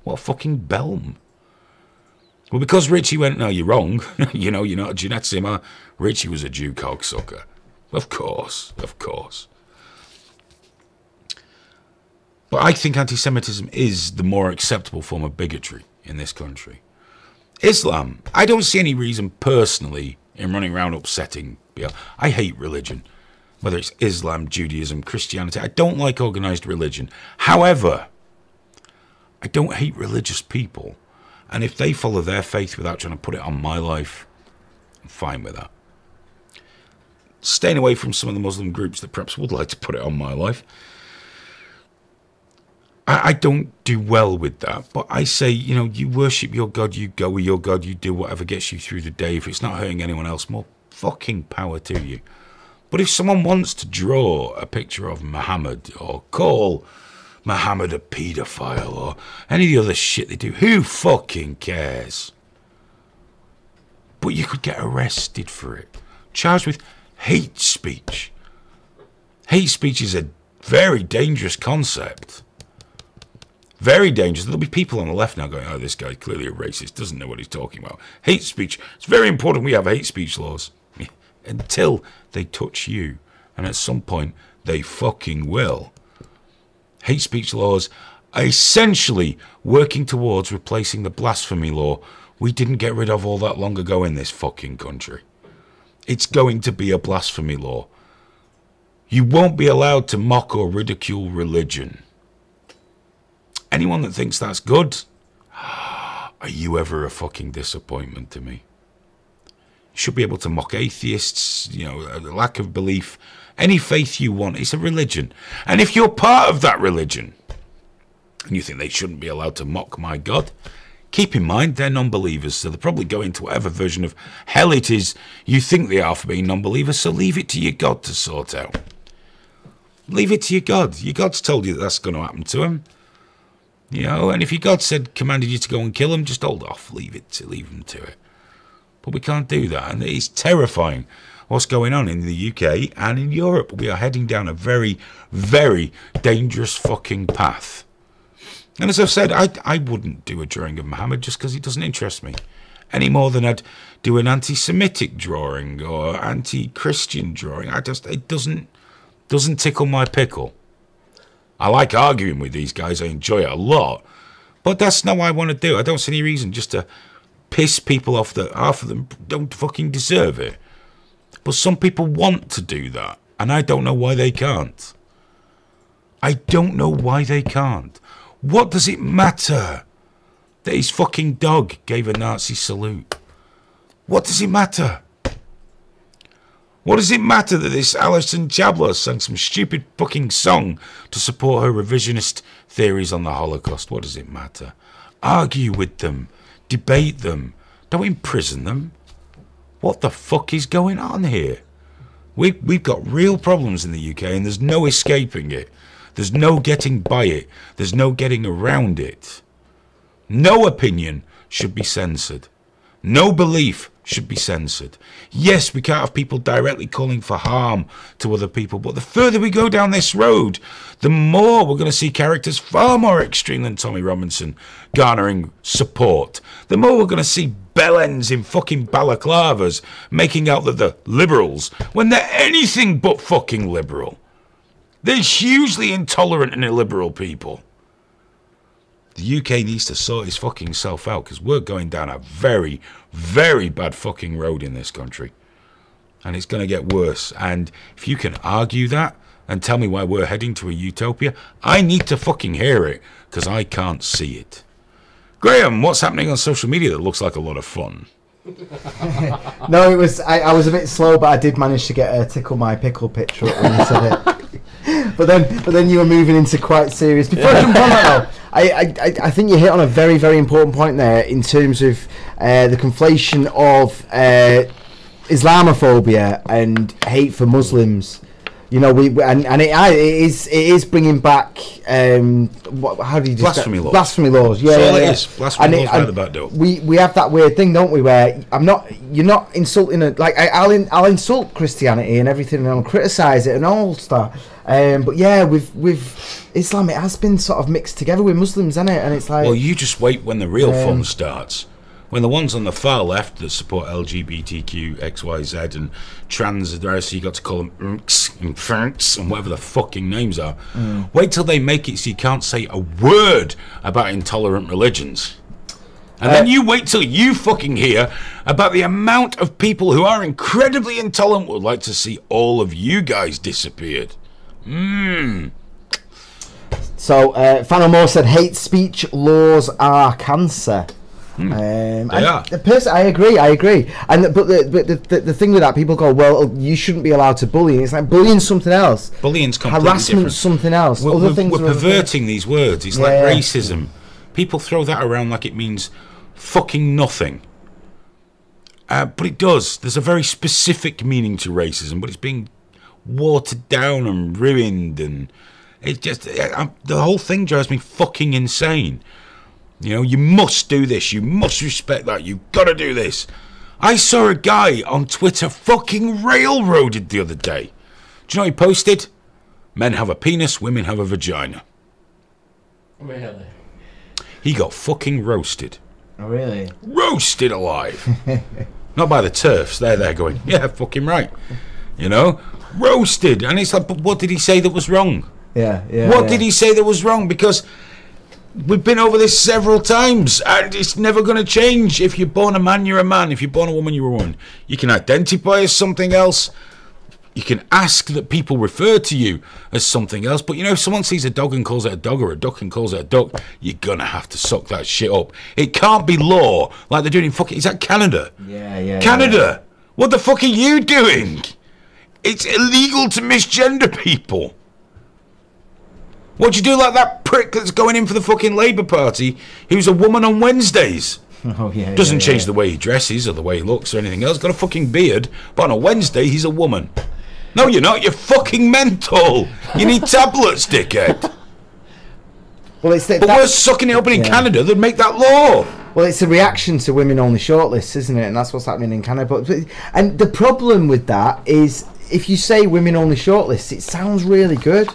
What a fucking bellum. Well, because Richie went, no, you're wrong. You know, you're not a geneticist. Richie was a Jew cocksucker. Of course, of course. But I think anti-Semitism is the more acceptable form of bigotry in this country. Islam, I don't see any reason personally in running around upsetting people. I hate religion, whether it's Islam, Judaism, Christianity. I don't like organised religion. However, I don't hate religious people. And if they follow their faith without trying to put it on my life, I'm fine with that. Staying away from some of the Muslim groups that perhaps would like to put it on my life, I don't do well with that. But I say, you know, you worship your God, you go with your God, you do whatever gets you through the day. If it's not hurting anyone else, more fucking power to you. But if someone wants to draw a picture of Muhammad or call Muhammad a paedophile or any of the other shit they do, who fucking cares? But you could get arrested for it, charged with hate speech. Hate speech is a very dangerous concept. Very dangerous. There'll be people on the left now going, oh, this guy's clearly a racist, doesn't know what he's talking about. Hate speech. It's very important we have hate speech laws. Until they touch you. And at some point, they fucking will. Hate speech laws are essentially working towards replacing the blasphemy law we didn't get rid of all that long ago in this fucking country. It's going to be a blasphemy law. You won't be allowed to mock or ridicule religion. Anyone that thinks that's good, are you ever a fucking disappointment to me? You should be able to mock atheists, you know, a lack of belief. Any faith you want, it's a religion. And if you're part of that religion, and you think they shouldn't be allowed to mock my God, keep in mind they're non-believers, so they're probably going to whatever version of hell it is you think they are for being non-believers, so leave it to your God to sort out. Leave it to your God. Your God's told you that that's going to happen to him. You know, and if your God commanded you to go and kill him, just hold off, leave them to it. But we can't do that, and it's terrifying what's going on in the UK and in Europe. We are heading down a very, very dangerous fucking path. And as I've said, I wouldn't do a drawing of Muhammad just because he doesn't interest me, any more than I'd do an anti-Semitic drawing or anti-Christian drawing. It doesn't tickle my pickle. I like arguing with these guys. I enjoy it a lot. But that's not what I want to do. I don't see any reason just to piss people off that half of them don't fucking deserve it. But some people want to do that. And I don't know why they can't. I don't know why they can't. What does it matter that his fucking dog gave a Nazi salute? What does it matter? What does it matter that this Alison Chabler sang some stupid fucking song to support her revisionist theories on the Holocaust? What does it matter? Argue with them. Debate them. Don't imprison them. What the fuck is going on here? We've got real problems in the UK and there's no escaping it. There's no getting by it. There's no getting around it. No opinion should be censored. No belief should be censored. Yes, we can't have people directly calling for harm to other people, but the further we go down this road, the more we're going to see characters far more extreme than Tommy Robinson garnering support. The more we're going to see bellends in fucking balaclavas making out that they're liberals when they're anything but fucking liberal. They're hugely intolerant and illiberal people. The UK needs to sort his fucking self out because we're going down a very, very bad fucking road in this country. And it's going to get worse. And if you can argue that and tell me why we're heading to a utopia, I need to fucking hear it because I can't see it. Graham, what's happening on social media that looks like a lot of fun? No, it was I was a bit slow, but I did manage to get a tickle my pickle picture up when you said it. But then you were moving into quite serious. Before I jump on that though, I think you hit on a very, very important point there in terms of the conflation of Islamophobia and hate for Muslims. You know, it is bringing back how do you blasphemy laws? Blasphemy laws, yeah. So it is blasphemy laws by the back door. We have that weird thing, don't we? Where you're not insulting it. Like I'll insult Christianity and everything, and I'll criticise it and all stuff. But yeah, with Islam, it has been sort of mixed together with Muslims, hasn't it? And it's like, well, you just wait when the real fun starts. When the ones on the far left that support LGBTQ, XYZ and trans, the rest, you got to call them and Franks and whatever the fucking names are. Wait till they make it so you can't say a word about intolerant religions. And then you wait till you fucking hear about the amount of people who are incredibly intolerant would like to see all of you guys disappeared. So, Fano Moore said, hate speech laws are cancer. They are. I agree. And but the thing with that, people go, well, you shouldn't be allowed to bully. And it's like bullying's something else. Bullying's completely Harassment's something else. We're perverting these words. It's like racism. People throw that around like it means fucking nothing. But it does. There's a very specific meaning to racism, but it's being watered down and ruined, and it just the whole thing drives me fucking insane. You know, you must do this, you must respect that, you've got to do this. I saw a guy on Twitter fucking railroaded the other day. Do you know what he posted? Men have a penis, women have a vagina. Really? He got fucking roasted. Oh, really? Roasted alive. Not by the TERFs, they're there going, yeah, fucking right. You know? Roasted. And it's like, but what did he say that was wrong? What did he say that was wrong? Because we've been over this several times, and it's never going to change. If you're born a man, you're a man. If you're born a woman, you're a woman. You can identify as something else. You can ask that people refer to you as something else. But, you know, if someone sees a dog and calls it a dog, or a duck and calls it a duck, you're going to have to suck that shit up. It can't be law like they're doing in fucking... Is that Canada? Yeah. Canada! What the fuck are you doing? It's illegal to misgender people. What'd you do like that prick that's going in for the fucking Labour Party who's a woman on Wednesdays? Oh, yeah. Doesn't change the way he dresses or the way he looks or anything else. Got a fucking beard, but on a Wednesday he's a woman. No, you're not. You're fucking mental. You need tablets, dickhead. Well, it's but we're sucking it up in Canada. They'd make that law. Well, it's a reaction to women-only shortlists, isn't it? And that's what's happening in Canada. And the problem with that is, if you say women-only shortlists, it sounds really good.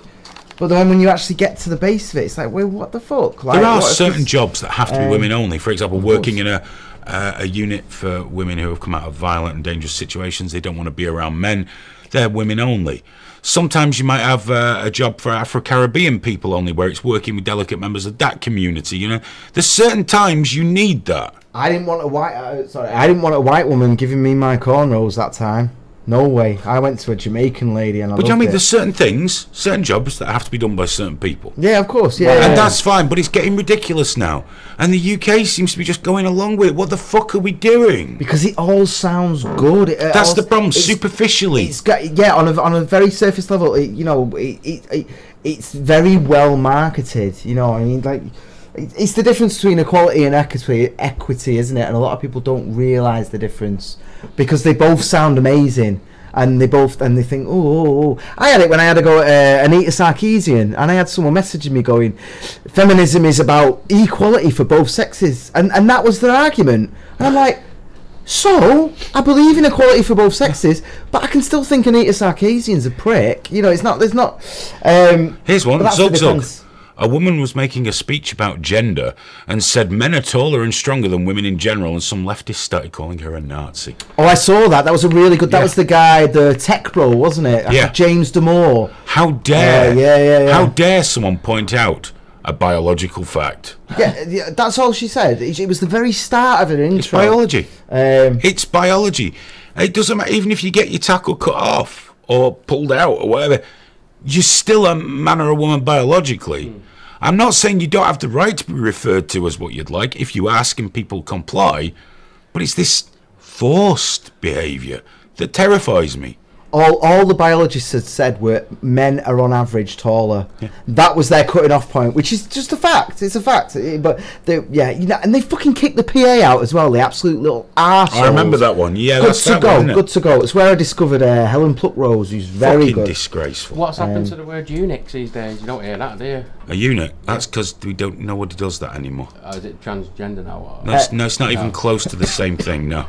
But then when you actually get to the base of it, it's like, well, what the fuck? Like, there are certain jobs that have to be women only. For example, working in a unit for women who have come out of violent and dangerous situations. They don't want to be around men. They're women only. Sometimes you might have a job for Afro-Caribbean people only, where it's working with delicate members of that community. You know, there's certain times you need that. I didn't want a white woman giving me my cornrows that time. No way. I went to a Jamaican lady and I loved But I mean, it. there's certain things, certain jobs that have to be done by certain people. Yeah, of course. Yeah, and that's fine, but it's getting ridiculous now. And the UK seems to be just going along with it. What the fuck are we doing? Because it all sounds good. That's the problem. Superficially, it's got, on a very surface level. It's very well marketed. You know, I mean, like, it's the difference between equality and equity, isn't it? And a lot of people don't realise the difference because they both sound amazing, and they think, oh. I had it when I had to go Anita Sarkeesian, and I had someone messaging me going, feminism is about equality for both sexes, and that was their argument. And I'm like, so I believe in equality for both sexes, but I can still think Anita Sarkeesian's a prick. You know, it's not. There's not. Here's one. Zug. A woman was making a speech about gender and said men are taller and stronger than women in general, and some leftists started calling her a Nazi. Oh, I saw that. That was a really good... That was the guy, the tech bro, wasn't it? Yeah. James Damore. How dare... yeah. How dare someone point out a biological fact? Yeah, that's all she said. It was the very start of an intro. It's biology. It's biology. It doesn't matter, even if you get your tackle cut off or pulled out or whatever, you're still a man or a woman biologically. I'm not saying you don't have the right to be referred to as what you'd like if you ask and people comply, but it's this forced behaviour that terrifies me. All the biologists had said were men are on average taller. Yeah. That was their cutting off point, which is just a fact. It's a fact. But and they fucking kicked the PA out as well. The absolute little arseholes. I remember that one. Yeah, good to go. Good to go. It's where I discovered Helen Pluckrose, who's very fucking good. Disgraceful. What's happened to the word eunuchs these days? You don't hear that, do you? A eunuch? That's because we don't know what does that anymore. Is it transgender now? No, it's not even close to the same thing. No,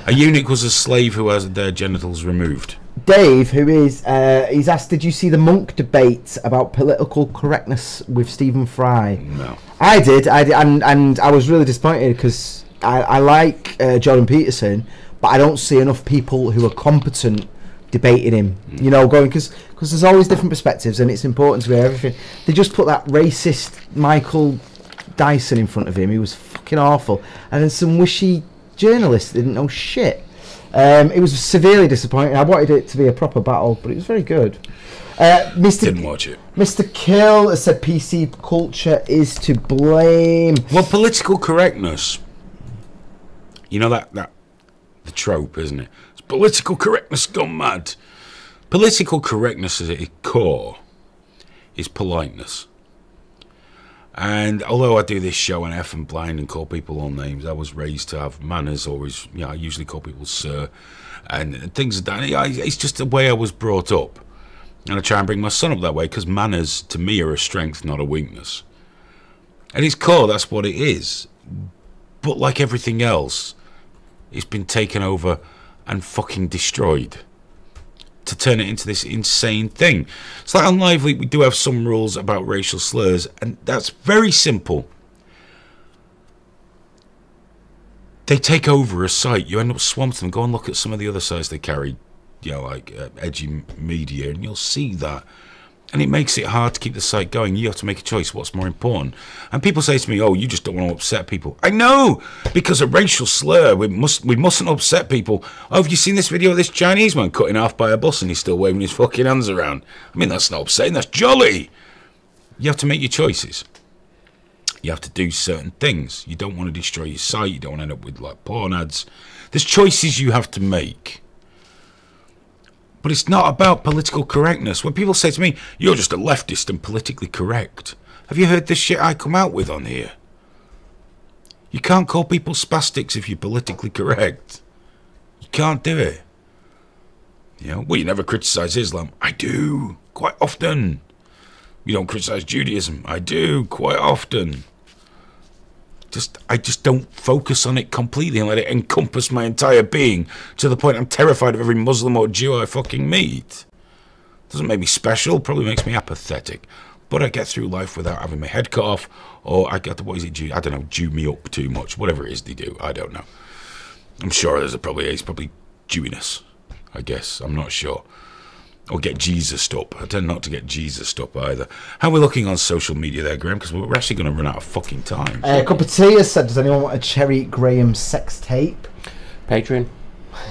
a eunuch was a slave who has their genitals removed. Dave, who is, he's asked, did you see the Monk debate about political correctness with Stephen Fry? No. I did, and I was really disappointed because I like Jordan Peterson, but I don't see enough people who are competent debating him. You know, going because there's always different perspectives, and it's important to hear everything. They just put that racist Michael Dyson in front of him. He was fucking awful. And then some wishy journalists didn't know shit. It was severely disappointing. I wanted it to be a proper battle, but it was very good. Didn't watch it. Mr. Kill has said PC culture is to blame. Well, political correctness. You know that the trope, isn't it? It's political correctness gone mad. Political correctness at its core is politeness. And although I do this show and F and blind and call people on names, I was raised to have manners. Always, I usually call people sir, and things like that. It's just the way I was brought up, and I try and bring my son up that way because manners to me are a strength, not a weakness. At its core, that's what it is. But like everything else, it's been taken over and fucking destroyed to turn it into this insane thing. It's like on Lively, we do have some rules about racial slurs, and that's very simple. They take over a site, you end up swamped them. Go and look at some of the other sites they carry, like edgy media, and you'll see that. And it makes it hard to keep the site going. You have to make a choice. What's more important? And people say to me, "Oh, you just don't want to upset people." I know, because a racial slur, we mustn't upset people. Oh, have you seen this video of this Chinese man cut in half by a bus and he's still waving his fucking hands around? I mean, that's not upsetting. That's jolly. You have to make your choices. You have to do certain things. You don't want to destroy your site. You don't want to end up with like porn ads. There's choices you have to make. But it's not about political correctness. When people say to me, "You're just a leftist and politically correct," have you heard the shit I come out with on here? You can't call people spastics if you're politically correct. You can't do it. Well, you never criticise Islam. I do, quite often. You don't criticise Judaism. I do, quite often. I just don't focus on it completely and let it encompass my entire being to the point I'm terrified of every Muslim or Jew I fucking meet. Doesn't make me special, probably makes me apathetic. But I get through life without having my head cut off, or I get the, I don't know, Jew me up too much, whatever it is they do, I don't know. I'm sure it's probably Jewiness, I guess, I'm not sure. Or get Jesus up. I tend not to get Jesus up either. How are we looking on social media there, Graham? Because we're actually going to run out of fucking time. Cup of Tea has said, does anyone want a Cherry Graham sex tape? Patreon.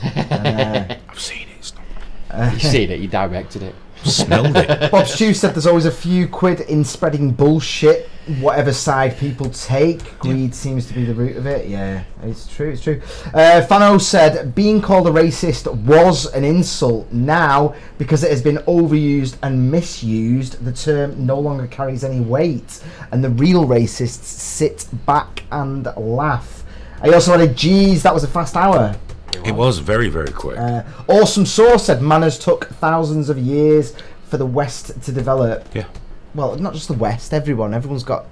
I've seen it. It's not... You've seen it, you directed it. Smelled it. Bob Stew said there's always a few quid in spreading bullshit, whatever side people take. Greed seems to be the root of it. Yeah, it's true, it's true. Fano said, being called a racist was an insult. Now, because it has been overused and misused, the term no longer carries any weight, and the real racists sit back and laugh. I also had a geez, that was a fast hour. It was very, very quick. Awesome Source said manners took thousands of years for the West to develop. Yeah. Well, not just the West. Everyone's got.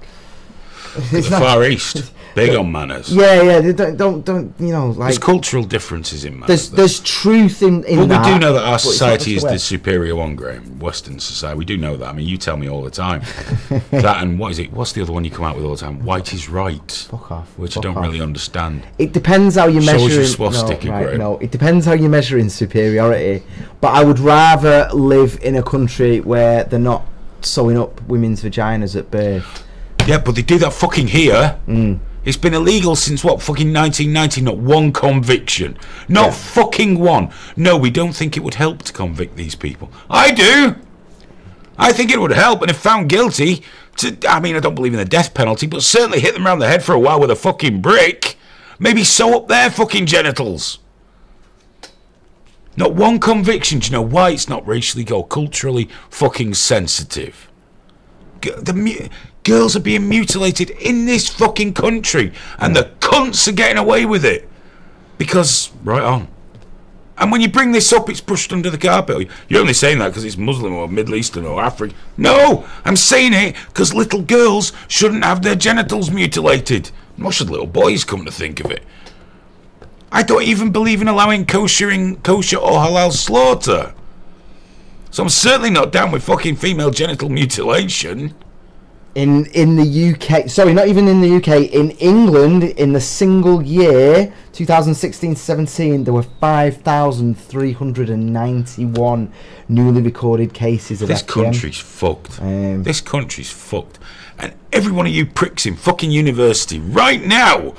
The Far East, big on manners. Yeah. They don't. Like there's cultural differences in manners. There's truth in well, that. We do know that our society is the superior one, Graham. Western society. We do know that. I mean, you tell me all the time. That and what is it? What's the other one you come out with all the time? White is right. Fuck off. Which I don't really understand. It depends how you measure. Show us your swastika, Graham. No, it depends how you measure in superiority. But I would rather live in a country where they're not sewing up women's vaginas at birth. Yeah, but they do that fucking here. It's been illegal since what, fucking 1990, not one conviction. Not fucking one. No, we don't think it would help to convict these people. I do. I think it would help, and if found guilty, I don't believe in the death penalty, but certainly hit them around the head for a while with a fucking brick. Maybe sew up their fucking genitals. Not one conviction. Do you know why? It's not racially or culturally fucking sensitive. Girls are being mutilated in this fucking country, and the cunts are getting away with it. Because, right on. And when you bring this up, it's pushed under the carpet. You're only saying that because it's Muslim or Middle Eastern or African. No! I'm saying it because little girls shouldn't have their genitals mutilated. Nor should little boys, come to think of it. I don't even believe in allowing kosher or halal slaughter. So I'm certainly not down with fucking female genital mutilation. In the UK, sorry, not even in the UK, in England, in the single year 2016-17, there were 5,391 newly recorded cases of This FGM. country's fucked. This country's fucked. And every one of you pricks in fucking university right now,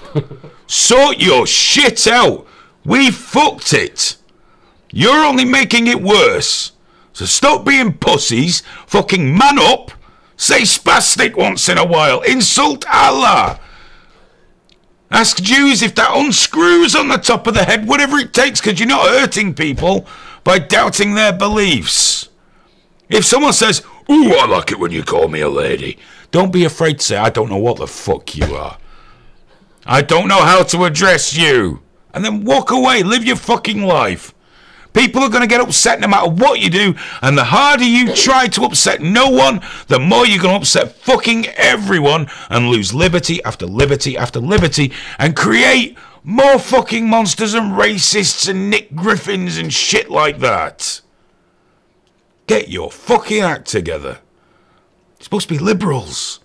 sort your shit out. We fucked it. You're only making it worse. So stop being pussies, fucking man up, say spastic once in a while, insult Allah. Ask Jews if that unscrews on the top of the head, whatever it takes, because you're not hurting people by doubting their beliefs. If someone says, ooh, I like it when you call me a lady, don't be afraid to say, I don't know what the fuck you are. I don't know how to address you. And then walk away, live your fucking life. People are going to get upset no matter what you do, and the harder you try to upset no one, the more you're going to upset fucking everyone and lose liberty after liberty after liberty and create more fucking monsters and racists and Nick Griffins and shit like that. Get your fucking act together. You're supposed to be liberals.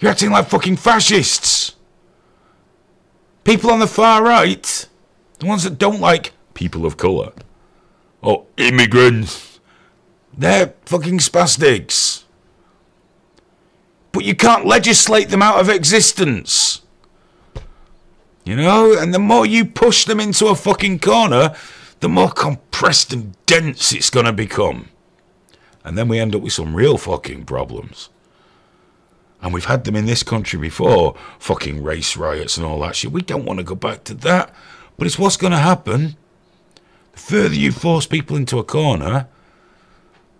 You're acting like fucking fascists. People on the far right, the ones that don't like people of colour, or immigrants, they're fucking spastics. But you can't legislate them out of existence. You know, and the more you push them into a fucking corner, the more compressed and dense it's going to become. And then we end up with some real fucking problems. And we've had them in this country before, fucking race riots and all that shit. We don't want to go back to that, but it's what's going to happen. The further you force people into a corner,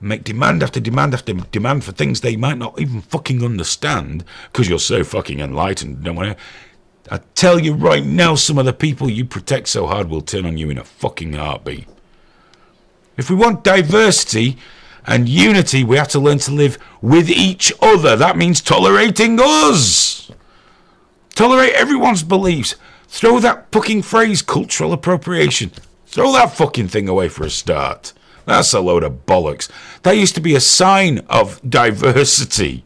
make demand after demand after demand for things they might not even fucking understand, because you're so fucking enlightened. Don't want to. I tell you right now, some of the people you protect so hard will turn on you in a fucking heartbeat. If we want diversity and unity, we have to learn to live with each other. That means tolerating us. Tolerate everyone's beliefs. Throw that fucking phrase, cultural appropriation. Throw that fucking thing away for a start. That's a load of bollocks. That used to be a sign of diversity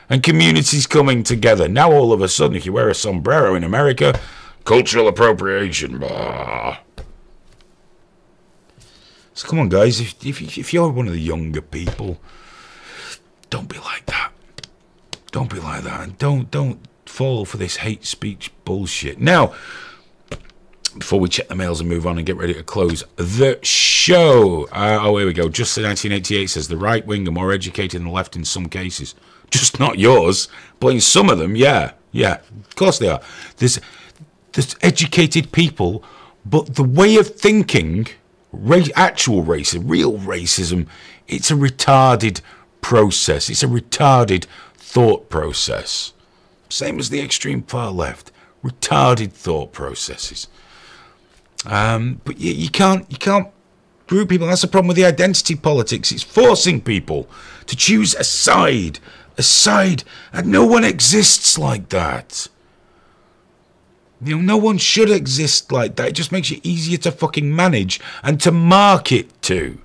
and communities coming together. Now all of a sudden, if you wear a sombrero in America, cultural appropriation. Blah. So come on, guys, if you're one of the younger people, don't be like that. Don't be like that, and don't fall for this hate speech bullshit. Now, before we check the mails and move on and get ready to close the show, oh, here we go. Just 1988 says the right wing are more educated than the left in some cases. Just not yours, but in some of them, yeah, of course they are. There's educated people, but the way of thinking, actual racism, real racism, it's a retarded process. It's a retarded thought process. Same as the extreme far left. Retarded thought processes. But you can't group people. That's the problem with the identity politics. It's forcing people to choose a side, and no one exists like that. You know, no one should exist like that. It just makes it easier to fucking manage and to market to.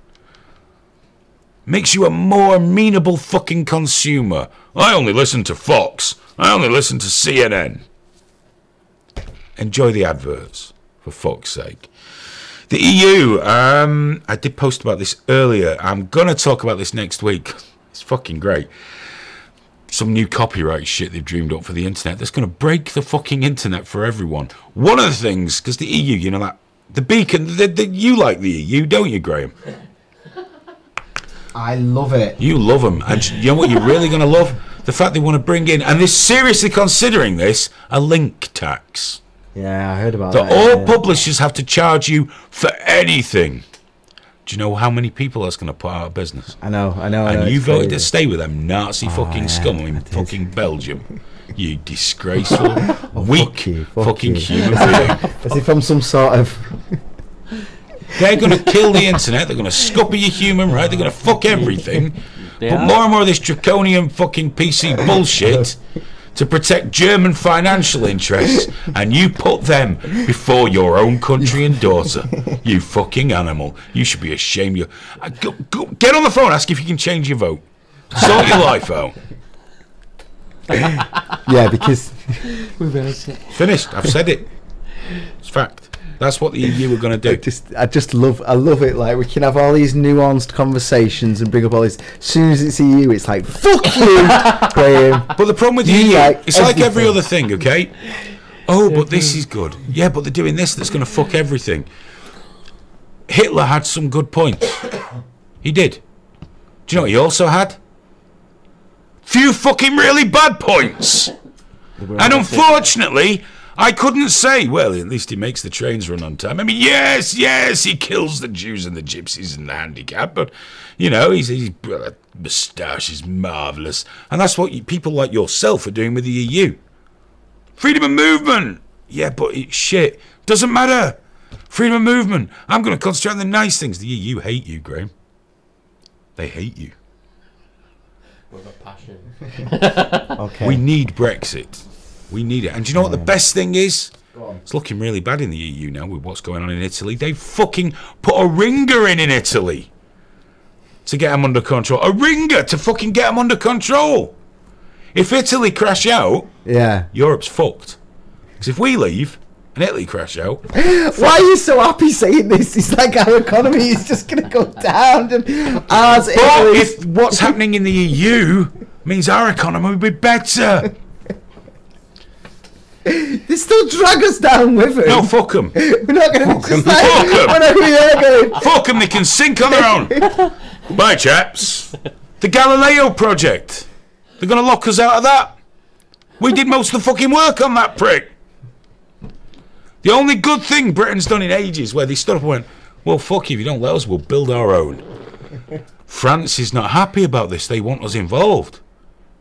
Makes you a more amenable fucking consumer. I only listen to Fox. I only listen to CNN. Enjoy the adverts, for fuck's sake. The EU, I did post about this earlier. I'm going to talk about this next week. It's fucking great. Some new copyright shit they've dreamed up for the internet that's going to break the fucking internet for everyone. One of the things, because the EU, you know, that the beacon, you like the EU, don't you, Graham? I love it. You love them. And you know what you're really going to love? The fact they want to bring in, and they're seriously considering this, a link tax. Yeah, I heard about that. That all publishers have to charge you for anything. Do you know how many people that's going to put out of business? I know. And you voted to stay with them Nazi fucking scum in fucking Belgium. You disgraceful, weak fucking human being. As if I'm some sort of... They're going to kill the internet. They're going to scupper your human right. They're going to fuck everything. But more and more of this draconian fucking PC bullshit to protect German financial interests, and you put them before your own country and daughter. You fucking animal. You should be ashamed. Get on the phone, ask if you can change your vote. Sort your life out. Yeah, because Finished. I've said it. It's fact. That's what the EU were going to do. I love it. Like, we can have all these nuanced conversations and bring up all this. As soon as it's EU, it's like, fuck you, Graham. But the problem with the EU, it's like every other thing, okay? Oh, but this is good. Yeah, but they're doing this that's going to fuck everything. Hitler had some good points. He did. Do you know what he also had? Few fucking really bad points. And unfortunately, I couldn't say, well, at least he makes the trains run on time. I mean, yes, he kills the Jews and the gypsies and the handicapped, but, you know, his moustache is marvellous. And that's what people like yourself are doing with the EU. Freedom of movement. Yeah, but it's shit. Doesn't matter. Freedom of movement. I'm going to concentrate on the nice things. The EU hate you, Graham. They hate you. With a passion. Okay. We need Brexit. We need it. And do you know what the best thing is? It's looking really bad in the EU now with what's going on in Italy. They fucking put a ringer in Italy to get them under control. A ringer to fucking get them under control. If Italy crash out, Europe's fucked. Because if we leave and Italy crash out... Why are you so happy saying this? It's like our economy is just going to go down. And ours, but if what's happening in the EU means our economy will be better... They still drag us down with them. No, fuck them. We're not going to. Fuck them. We're not going to. Fuck them. They can sink on their own. Bye, chaps. The Galileo project. They're going to lock us out of that. We did most of the fucking work on that prick. The only good thing Britain's done in ages, where they stood up and went, well, fuck you, if you don't let us, we'll build our own. France is not happy about this. They want us involved.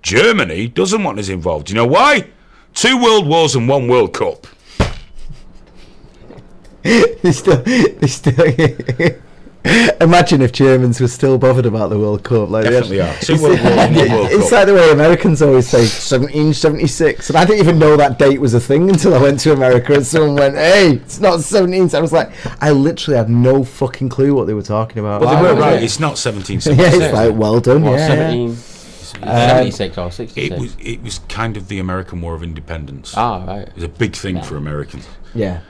Germany doesn't want us involved. Do you know why? 2 world wars and 1 World Cup. They still. Imagine if Germans were still bothered about the World Cup. Like, Definitely are. 2 world wars and 1 World Cup. It's like the way Americans always say 1776, and I didn't even know that date was a thing until I went to America and someone went, "Hey, it's not 17." So I was like, I literally had no fucking clue what they were talking about. Well, they were right. It's not 1776. Yeah, it's like, well done. What, yeah, 76 or 66? It was kind of the American War of Independence. Right. It was a big thing for Americans. Yeah.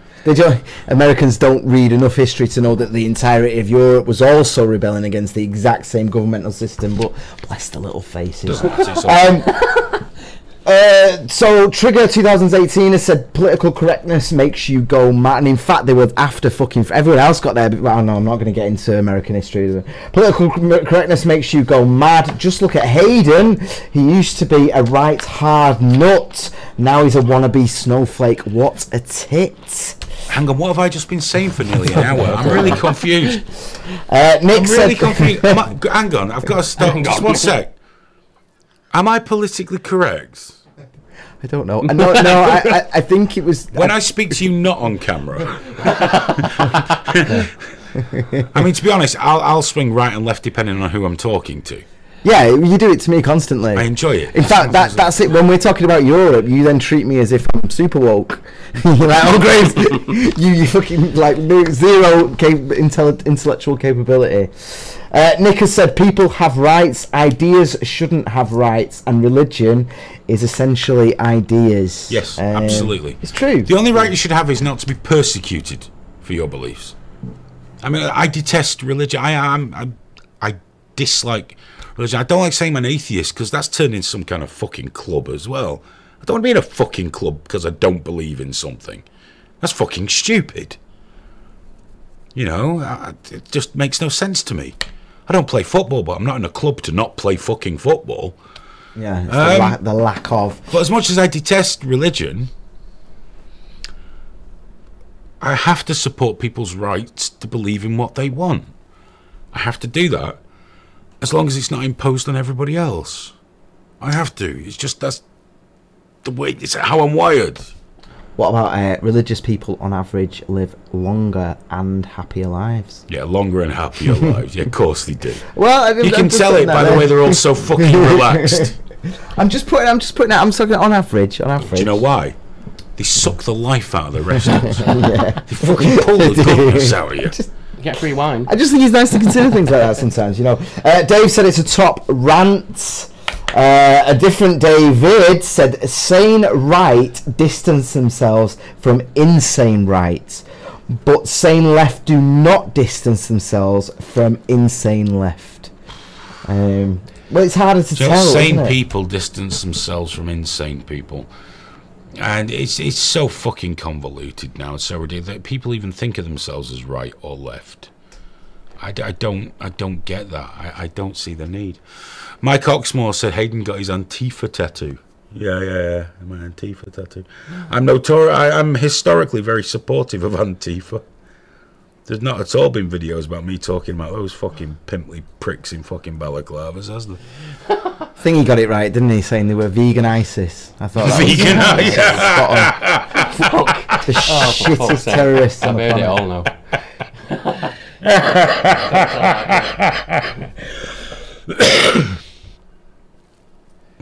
Americans don't read enough history to know that the entirety of Europe was also rebelling against the exact same governmental system, but bless the little faces. So Trigger 2018 has said political correctness makes you go mad, and in fact they were after fucking everyone else got there. But no, I'm not going to get into American history. Political correctness makes you go mad. Just look at Hayden. He used to be a right hard nut. Now he's a wannabe snowflake. What a tit. Hang on, what have I just been saying for nearly an hour? I'm really confused. Nick said, confused. Hang on, I've got to stop. Just one sec. Am I politically correct? I don't know. No, I think it was... When I speak to you not on camera... I mean, to be honest, I'll swing right and left depending on who I'm talking to. Yeah, you do it to me constantly. I enjoy it. In fact, that's it. When we're talking about Europe, you then treat me as if I'm super woke. You're like, oh, great. you fucking, like, zero intellectual capability. Nick has said people have rights, ideas shouldn't have rights, and religion is essentially ideas. Yes, absolutely. It's true. The only right you should have is not to be persecuted for your beliefs. I mean, I detest religion. I dislike religion. I don't like saying I'm an atheist because that's turned into some kind of fucking club as well. I don't want to be in a fucking club because I don't believe in something. That's fucking stupid. You know, it just makes no sense to me. I don't play football, but I'm not in a club to not play fucking football. Yeah, it's the lack of... But as much as I detest religion, I have to support people's rights to believe in what they want. I have to do that, as long as it's not imposed on everybody else. I have to. It's just, that's the way, it's how I'm wired. What about religious people on average live longer and happier lives? Yeah, longer and happier lives. Yeah, of course they do. Well, you can tell it by the way they're all so fucking relaxed. I'm just putting out. I'm talking on average. On average. Do you know why? They suck the life out of the rest of us. Yeah. They fucking pull the goodness out of you. Get free wine. I just think it's nice to consider things like that sometimes. You know. Dave said it's a top rant. A different David said, sane right distance themselves from insane right, but sane left do not distance themselves from insane left. Well, it's harder to tell. Sane isn't it? people distance themselves from insane people. And it's so fucking convoluted now. It's so ridiculous that people even think of themselves as right or left. I don't get that. I don't see the need. Mike Oxmore said Hayden got his Antifa tattoo. Yeah. My Antifa tattoo. I'm historically very supportive of Antifa. There's not at all been videos about me talking about those fucking pimply pricks in fucking balaclavas, has there? I think he got it right, didn't he? Saying they were vegan ISIS. I thought that Vegan Fuck the shittest terrorists on I've the heard it planet. all now.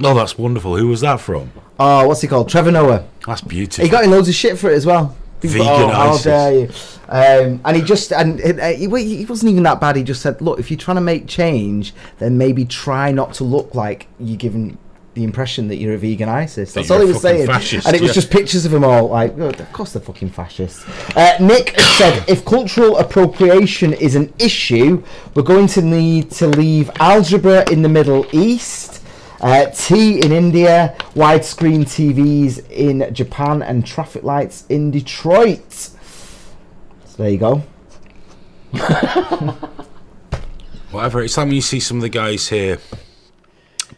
Oh, that's wonderful. Who was that from? Oh, what's he called? Trevor Noah. That's beautiful. He got in loads of shit for it as well. People Vegan thought, how ISIS. dare you? And he wasn't even that bad. He just said, look, if you're trying to make change, then maybe try not to look like you're giving the impression that you're a vegan ISIS. That's all he was saying. Fascist, And it was just pictures of them all like, oh, of course they're fucking fascists. Nick said, if cultural appropriation is an issue, we're going to need to leave algebra in the Middle East, tea in India, widescreen TVs in Japan, and traffic lights in Detroit. So there you go. Whatever. It's like when you see some of the guys here,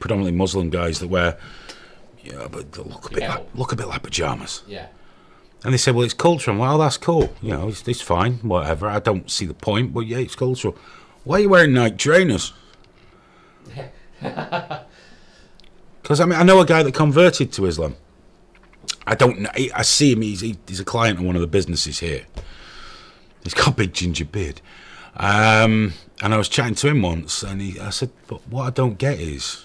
predominantly Muslim guys, that wear, but they look a bit like pajamas. Yeah. And they say, well, it's cultural. I'm like, oh, that's cool. It's fine, whatever. I don't see the point, but yeah, it's cultural. Why are you wearing Nike trainers? Because, I know a guy that converted to Islam. I don't know. I see him. He's a client of one of the businesses here. He's got a big ginger beard. And I was chatting to him once, and I said, but what I don't get is,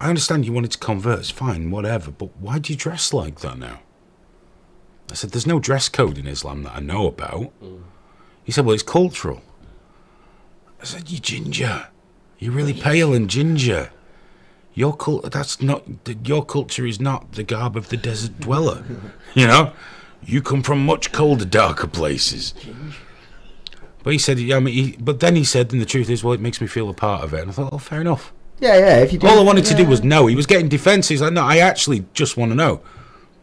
I understand you wanted to convert, it's fine, whatever, but why do you dress like that now? I said, there's no dress code in Islam that I know about. He said, well, it's cultural. I said, you ginger. You're really pale and ginger. Your culture is not the garb of the desert dweller. You come from much colder, darker places. But he said, but then he said, and the truth is, well, it makes me feel a part of it. And I thought, oh, fair enough. Yeah, if you do. All I wanted to do was know. He was getting defensive. Like, no, I actually just want to know.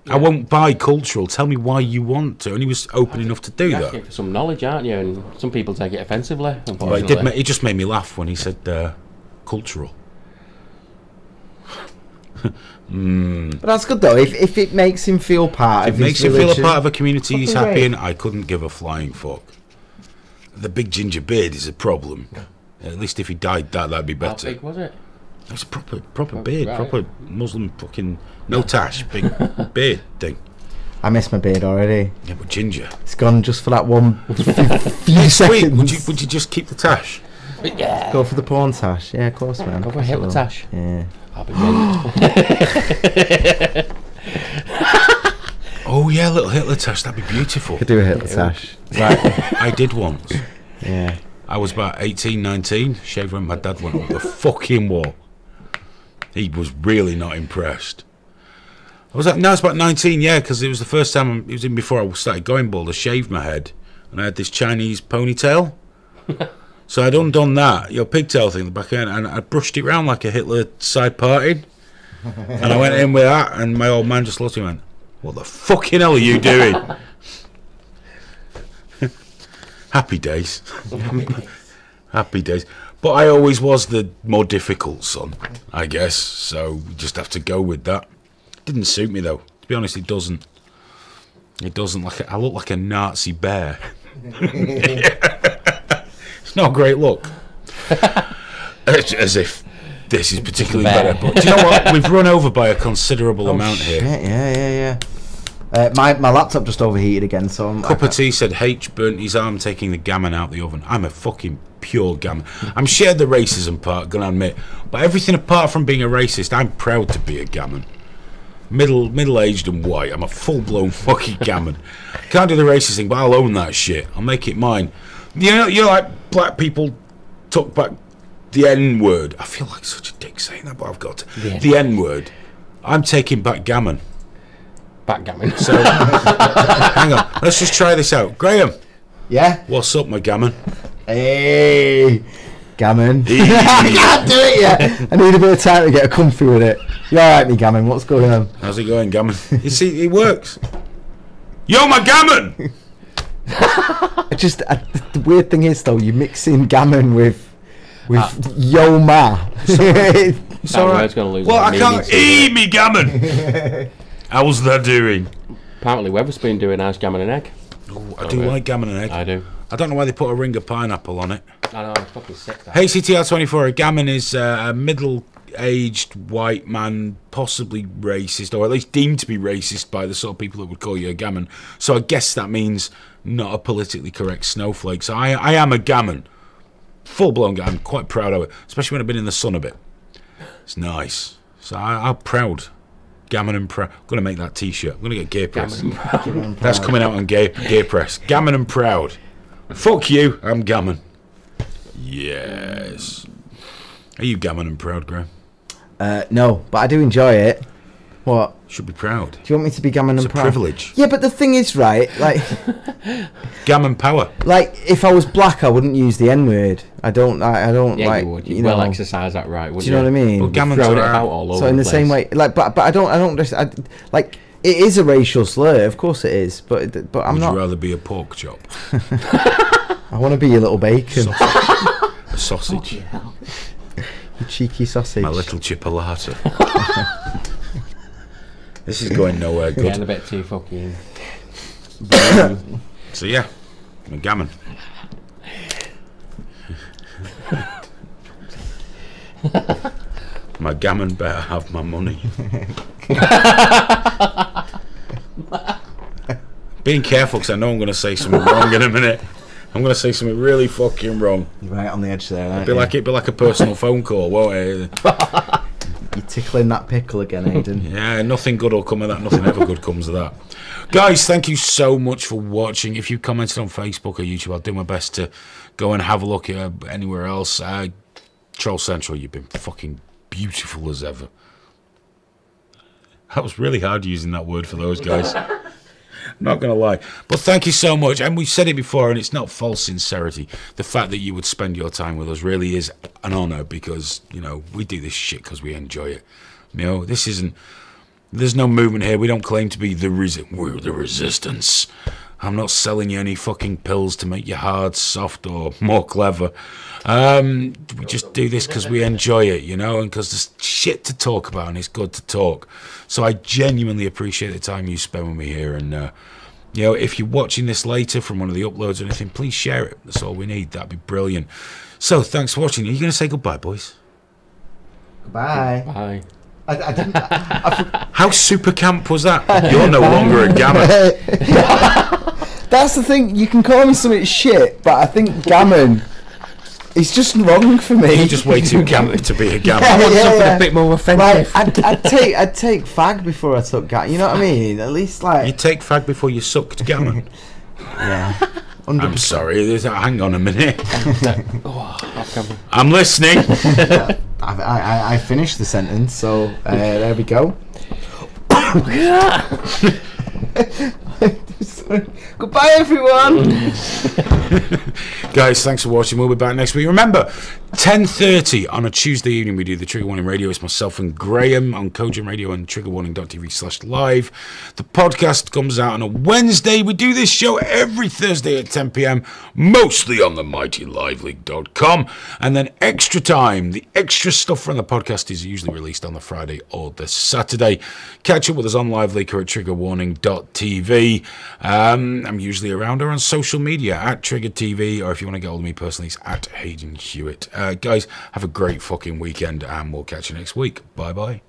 Yeah. I won't buy cultural. Tell me why you want to. And he was open enough to do that. Asking for some knowledge, aren't you? And some people take it offensively, But it just made me laugh when he said cultural. But that's good though. If it makes him feel part of his religion, it makes him feel a part of a community, he's happy, great. and I couldn't give a flying fuck. The big ginger beard is a problem. At least if he dyed that'd be better. How big was it? It's a proper beard, right. proper Muslim fucking no tash, big beard thing. I miss my beard already. Yeah, but ginger. It's gone just for that one few Wait, seconds. would you just keep the tash? Yeah. Go for the porn tash? Yeah, of course, man. Go for Hitler tash. Yeah. I'll be ready. Oh yeah, little Hitler tash, that'd be beautiful. Could do a Hitler tash. Right. I did once. Yeah. I was about 18, 19, shaved when my dad went up the fucking wall. He was really not impressed. I was about 19, yeah, because it was the first time, it was in before I started going bald. I shaved my head, and I had this Chinese ponytail. So I'd undone that, pigtail thing, the back end, and I brushed it round like a Hitler side party. And I went in with that, and my old man just looked at me and went, what the fucking hell are you doing? Happy days. Happy days. But I always was the more difficult son, I guess, so we just have to go with that. Didn't suit me though. To be honest, it doesn't. It doesn't. I look like a Nazi bear. It's not a great look. As if this is particularly better. But do you know what? We've run over by a considerable amount here. Yeah. My laptop just overheated again, so I'm... Cup of tea said H burnt his arm taking the gammon out the oven. I'm a fucking pure gammon. I'm shared the racism part, gonna admit. But everything apart from being a racist, I'm proud to be a gammon. Middle-aged and white. I'm a full-blown fucking gammon. Can't do the racist thing, but I'll own that shit. I'll make it mine. Like black people took back the N-word. I feel like such a dick saying that, but I've got to. The N-word. I'm taking backgammon. Backgammon. So, hang on. Let's just try this out. Graham. Yeah? What's up, my gammon? Hey, gammon. I can't do it yet. I need a bit of time to get comfy with it. You alright, me gammon? What's going on? How's it going, gammon? You see, it works. Yo, my gammon! The weird thing is, though, you're mixing gammon with yo ma. It's alright. Well, I can't eat me gammon. How's that doing? Apparently, Weber's been doing nice gammon and egg. Ooh, I do like gammon and egg. I do. I don't know why they put a ring of pineapple on it. I know, it's fucking sick. That. Hey, CTR24, a gammon is a middle-aged white man, possibly racist, or at least deemed to be racist by the sort of people that would call you a gammon. So I guess that means not a politically correct snowflake. So I am a gammon. Full-blown gammon. I'm quite proud of it, especially when I've been in the sun a bit. It's nice. So I'm proud. Gammon and proud. I'm going to make that t-shirt. I'm going to get Gear Press. That's coming out on Gear Press. Gammon and proud. Fuck you, I'm gammon. Yes. Are you gammon and proud, Graham? No, but I do enjoy it. What? Should be proud. Do you want me to be gammon and proud? It's a privilege. Yeah, but the thing is, right, like... Gammon power. Like, if I was black, I wouldn't use the N-word. I don't yeah, like... you would. You'd well exercise that right, wouldn't you? Do you know what I mean? Well, gammon's it out all over so in the same way... Like, but I don't just... like, it is a racial slur, of course it is, but I'm not... Would you rather be a pork chop? I want to be your little bacon. A sausage. You cheeky sausage. My little chipolata. This is going nowhere good. Getting a bit too fucking... So yeah, I'm a gammon. My gammon better have my money. Being careful because I know I'm going to say something wrong in a minute. I'm going to say something really fucking wrong. You're right on the edge there, aren't It'd be like a personal phone call, won't it? You're tickling that pickle again, Hayden. Yeah, nothing good will come of that. Nothing ever good comes of that. Guys, thank you so much for watching. If you commented on Facebook or YouTube, I'll do my best to go and have a look anywhere else. Troll Central, you've been fucking beautiful as ever. That was really hard using that word for those guys. I'm not going to lie. But thank you so much. And we've said it before, and it's not false sincerity. The fact that you would spend your time with us really is an honour because, you know, we do this shit because we enjoy it. You know, this isn't... There's no movement here. We don't claim to be we're the resistance. I'm not selling you any fucking pills to make you hard, soft, or more clever. We just do this because we enjoy it, you know, and because there's shit to talk about and it's good to talk. So I genuinely appreciate the time you spend with me here. And, you know, if you're watching this later from one of the uploads or anything, please share it. That's all we need. That'd be brilliant. So thanks for watching. Are you going to say goodbye, boys? Goodbye. Bye. How super camp was that? You're no longer a gammon. That's the thing. You can call me something shit, but I think gammon is just wrong for me. You're just way too camp to be a gammon. I want something a bit more offensive. Right, I'd take fag before I took gammon. You know what I mean? At least like you take fag before you sucked gammon. Yeah. 100%. I'm sorry. Hang on a minute. I'm listening. I finished the sentence, so there we go. Goodbye, everyone. Guys, thanks for watching. We'll be back next week. Remember, 10:30 on a Tuesday evening, we do the Trigger Warning Radio. It's myself and Graham on Cogent Radio and triggerwarning.tv/live. The podcast comes out on a Wednesday. We do this show every Thursday at 10 p.m, mostly on the mightyLiveLeague.com. And then extra time, the extra stuff from the podcast is usually released on the Friday or the Saturday. Catch up with us on LiveLeak or at triggerwarning.tv. I'm usually around or on social media at Trigger TV, or if you want to get hold of me personally, it's at Hayden Hewitt. Guys, have a great fucking weekend, and we'll catch you next week. Bye bye.